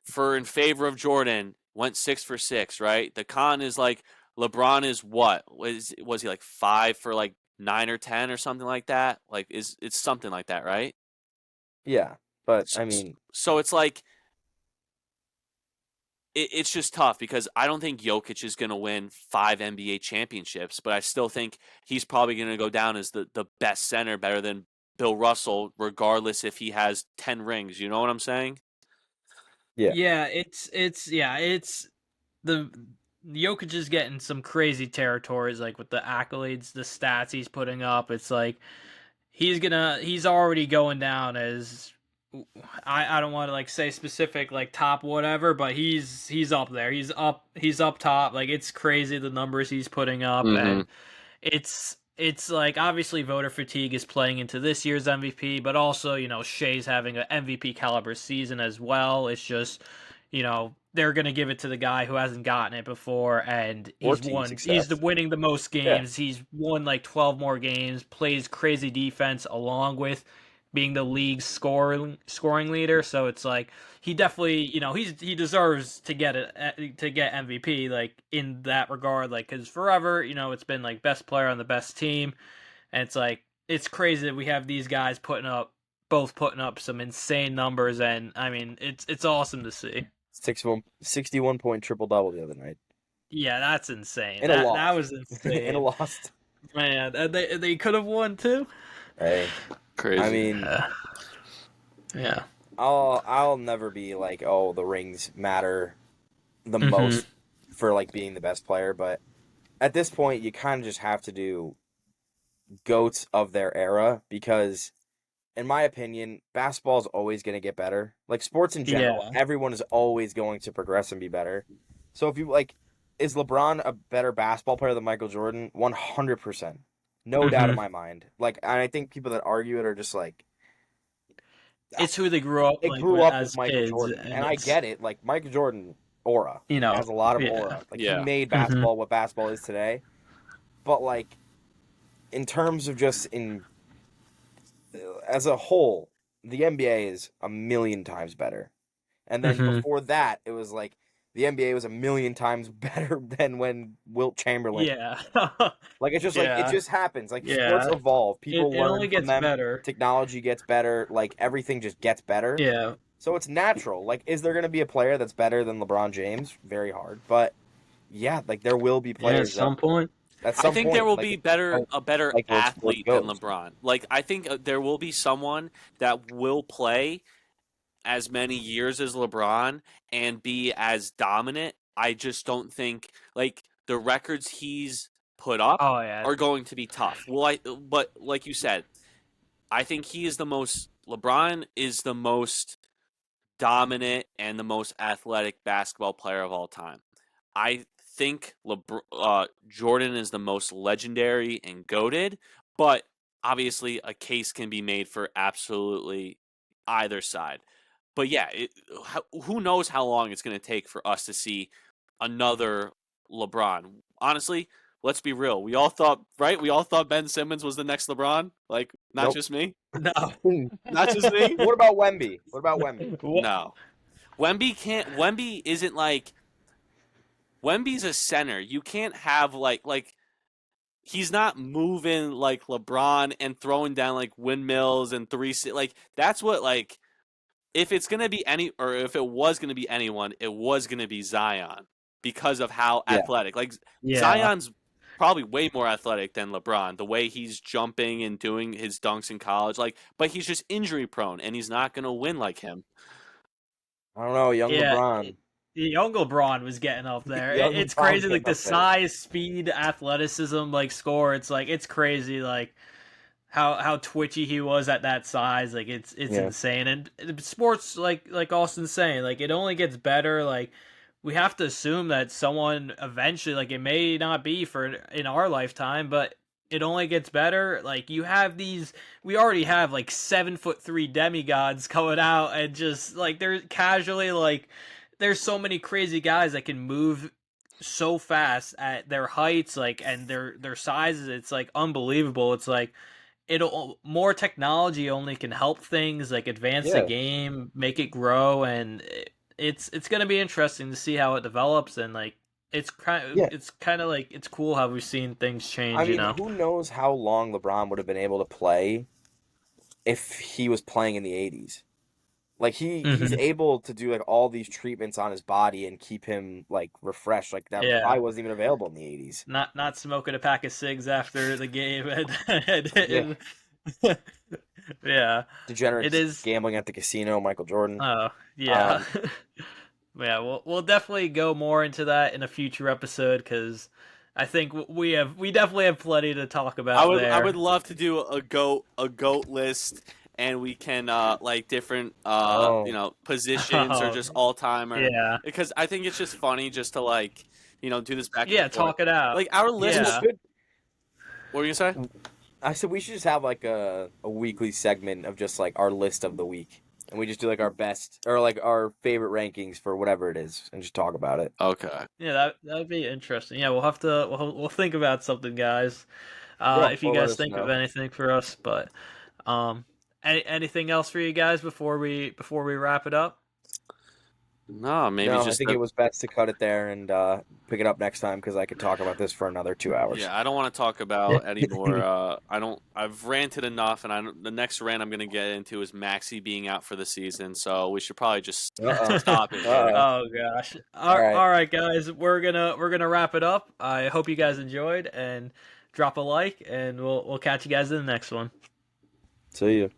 [SPEAKER 3] for in favor of Jordan, went 6 for 6, right? The con is like LeBron is what? Was he like 5 for like 9 or 10 or something like that? Like it's something like that, right?
[SPEAKER 2] Yeah, but
[SPEAKER 3] So,
[SPEAKER 2] I mean,
[SPEAKER 3] so it's like it's just tough because I don't think Jokic is going to win 5 NBA championships, but I still think he's probably going to go down as the best center, better than Bill Russell, regardless if he has 10 rings. You know what I'm saying?
[SPEAKER 2] yeah,
[SPEAKER 1] Yeah, it's the Jokic is getting some crazy territories, like with the accolades, the stats he's putting up. It's like he's already going down as I don't want to like say specific like top whatever, but he's up there. He's up top. Like it's crazy the numbers he's putting up,
[SPEAKER 3] Mm-hmm.
[SPEAKER 1] and it's like obviously voter fatigue is playing into this year's MVP, but also Shea's having an MVP caliber season as well. It's just they're gonna give it to the guy who hasn't gotten it before, and
[SPEAKER 2] or
[SPEAKER 1] he's
[SPEAKER 2] team
[SPEAKER 1] won. He's
[SPEAKER 2] success.
[SPEAKER 1] winning the most
[SPEAKER 2] Yeah,
[SPEAKER 1] games. He's won like 12 more games. Plays crazy defense along with being the league's scoring leader. So it's like he definitely he deserves to get it to get MVP like in that regard, like because forever it's been like best player on the best team, and it's like it's crazy that we have these guys putting up some insane numbers, and I mean it's awesome to see.
[SPEAKER 2] 61 point triple double the other night
[SPEAKER 1] Yeah, that's insane.
[SPEAKER 2] in a
[SPEAKER 1] That
[SPEAKER 2] loss.
[SPEAKER 1] was
[SPEAKER 2] In a
[SPEAKER 1] insane,
[SPEAKER 2] loss.
[SPEAKER 1] man. And they could have won too.
[SPEAKER 2] Hey, I
[SPEAKER 3] Crazy.
[SPEAKER 2] mean,
[SPEAKER 1] Yeah.
[SPEAKER 2] I'll never be like, oh, the rings matter the
[SPEAKER 1] Mm-hmm.
[SPEAKER 2] most for like being the best player, but at this point, you kind of just have to do goats of their era because, in my opinion, basketball is always going to get better. Like sports in general,
[SPEAKER 1] Yeah.
[SPEAKER 2] everyone is always going to progress and be better. So if you like, is LeBron a better basketball player than Michael Jordan? 100%. No doubt in
[SPEAKER 1] Mm-hmm.
[SPEAKER 2] my mind. Like, and I think people that argue it are just like,
[SPEAKER 1] It's who they grew up
[SPEAKER 2] they
[SPEAKER 1] like
[SPEAKER 2] grew
[SPEAKER 1] with
[SPEAKER 2] up with
[SPEAKER 1] as
[SPEAKER 2] Michael
[SPEAKER 1] kids,
[SPEAKER 2] Jordan.
[SPEAKER 1] and
[SPEAKER 2] And I
[SPEAKER 1] it's
[SPEAKER 2] get it. Like, Michael Jordan aura has a lot of
[SPEAKER 1] yeah.
[SPEAKER 2] aura. Like, he
[SPEAKER 3] Yeah.
[SPEAKER 2] made
[SPEAKER 1] Mm-hmm.
[SPEAKER 2] basketball what basketball is today. But, like, in terms of just in as a whole, the NBA is a million times better. And then
[SPEAKER 1] Mm-hmm.
[SPEAKER 2] before that, it was like the NBA was a million times better than when Wilt Chamberlain.
[SPEAKER 1] Yeah.
[SPEAKER 2] Like it's just like it
[SPEAKER 1] Yeah.
[SPEAKER 2] just happens. Like sports
[SPEAKER 1] Yeah.
[SPEAKER 2] evolve, people
[SPEAKER 1] It only
[SPEAKER 2] learn from
[SPEAKER 1] gets
[SPEAKER 2] them,
[SPEAKER 1] better.
[SPEAKER 2] technology gets better, like everything just gets better.
[SPEAKER 1] Yeah.
[SPEAKER 2] So it's natural. Like, is there going to be a player that's better than LeBron James? Very hard, but yeah, like there will be
[SPEAKER 1] Yeah. At
[SPEAKER 2] players that
[SPEAKER 1] some point.
[SPEAKER 2] at
[SPEAKER 3] I
[SPEAKER 2] some
[SPEAKER 3] think there
[SPEAKER 2] point,
[SPEAKER 3] will
[SPEAKER 2] like
[SPEAKER 3] be
[SPEAKER 2] it's
[SPEAKER 3] better
[SPEAKER 2] how
[SPEAKER 3] a better
[SPEAKER 2] cycle of sports
[SPEAKER 3] athlete than
[SPEAKER 2] goes.
[SPEAKER 3] LeBron. Like I think there will be someone that will play as many years as LeBron and be as dominant. I just don't think like the records he's put up
[SPEAKER 1] Oh yeah.
[SPEAKER 3] are going to be tough. But like you said, I think he is the most LeBron is the most dominant and the most athletic basketball player of all time. I think Jordan is the most legendary and goated, but obviously a case can be made for absolutely either side. But yeah, who knows how long it's going to take for us to see another LeBron? Honestly, let's be real. We all thought, right? We all thought Ben Simmons was the next LeBron. Like, not
[SPEAKER 2] Nope.
[SPEAKER 3] just me.
[SPEAKER 1] No.
[SPEAKER 3] Not just me.
[SPEAKER 2] What about Wemby? What about Wemby?
[SPEAKER 1] What?
[SPEAKER 3] No. Wemby can't. Wemby isn't like. Wemby's a center. You can't have like he's not moving like LeBron and throwing down like windmills and like that's what like if it's gonna be any or if it was gonna be anyone, it was gonna be Zion because of how
[SPEAKER 2] Yeah.
[SPEAKER 3] athletic. Like
[SPEAKER 1] Yeah.
[SPEAKER 3] Zion's probably way more athletic than LeBron. The way he's jumping and doing his dunks in college, like, but he's just injury prone and he's not gonna win like him.
[SPEAKER 2] I don't know, young
[SPEAKER 1] Yeah.
[SPEAKER 2] LeBron.
[SPEAKER 1] the young LeBron was getting up there.
[SPEAKER 2] Young
[SPEAKER 1] It's
[SPEAKER 2] LeBron
[SPEAKER 1] crazy,
[SPEAKER 2] getting
[SPEAKER 1] like the
[SPEAKER 2] up there.
[SPEAKER 1] size, speed, athleticism, like score. It's like it's crazy, like how twitchy he was at that size. Like it's
[SPEAKER 2] Yeah.
[SPEAKER 1] insane. And sports, like Austin's saying, like it only gets better. Like we have to assume that someone eventually, like it may not be for in our lifetime, but it only gets better. Like you have these, we already have like 7'3" demigods coming out, and just like they're casually like, there's so many crazy guys that can move so fast at their heights, like and their sizes. It's like unbelievable. It's like it'll more technology only can help things, like advance the
[SPEAKER 2] Yeah.
[SPEAKER 1] game, make it grow, and it's gonna be interesting to see how it develops. And like
[SPEAKER 2] Yeah.
[SPEAKER 1] it's kind of like it's cool how we've seen things change.
[SPEAKER 2] I
[SPEAKER 1] You
[SPEAKER 2] mean,
[SPEAKER 1] know.
[SPEAKER 2] who knows how long LeBron would have been able to play if he was playing in the 80s. Like he's
[SPEAKER 1] Mhm.
[SPEAKER 2] able to do like all these treatments on his body and keep him like refreshed. Like that
[SPEAKER 1] Yeah.
[SPEAKER 2] probably wasn't even available in the 80s.
[SPEAKER 1] Not smoking a pack of cigs after the game,
[SPEAKER 2] Yeah.
[SPEAKER 1] yeah, it
[SPEAKER 2] Degenerates
[SPEAKER 1] is.
[SPEAKER 2] gambling at the casino, Michael Jordan.
[SPEAKER 1] Oh yeah,
[SPEAKER 2] Um,
[SPEAKER 1] yeah. We'll definitely go more into that in a future episode because I think we definitely have plenty to talk about
[SPEAKER 3] I
[SPEAKER 1] there.
[SPEAKER 3] would love to do a goat list, and we can like different
[SPEAKER 2] oh,
[SPEAKER 3] positions or
[SPEAKER 1] Oh
[SPEAKER 3] just all time, or
[SPEAKER 1] yeah,
[SPEAKER 3] because I think it's just funny just to like do this back
[SPEAKER 1] yeah.
[SPEAKER 3] and forth.
[SPEAKER 1] Talk it out.
[SPEAKER 3] Like our
[SPEAKER 2] we
[SPEAKER 3] list.
[SPEAKER 1] Yeah,
[SPEAKER 2] should.
[SPEAKER 3] What were you gonna say?
[SPEAKER 2] I said we should just have like a weekly segment of just like our list of the week, and we just do like our best or like our favorite rankings for whatever it is, and just talk about it.
[SPEAKER 3] Okay.
[SPEAKER 1] yeah. That'd be interesting. Yeah, we'll have to we'll think about something, guys.
[SPEAKER 2] Yeah,
[SPEAKER 1] If you
[SPEAKER 2] or let
[SPEAKER 1] guys
[SPEAKER 2] us
[SPEAKER 1] think of
[SPEAKER 2] know.
[SPEAKER 1] anything for us, but anything else for you guys before we wrap it up?
[SPEAKER 3] No, maybe
[SPEAKER 2] No, I
[SPEAKER 3] just
[SPEAKER 2] think it was best to cut it there and pick it up next time because I could talk about this for another 2 hours.
[SPEAKER 3] yeah. I don't want to talk about any more. I don't. I've ranted enough, and the next rant I'm gonna get into is Maxi being out for the season. So we should probably just
[SPEAKER 2] Uh-oh.
[SPEAKER 3] stop it here.
[SPEAKER 2] Uh-oh.
[SPEAKER 1] Oh gosh.
[SPEAKER 2] All right.
[SPEAKER 1] All right, guys. We're gonna wrap it up. I hope you guys enjoyed, and drop a like, and we'll catch you guys in the next one.
[SPEAKER 2] See you.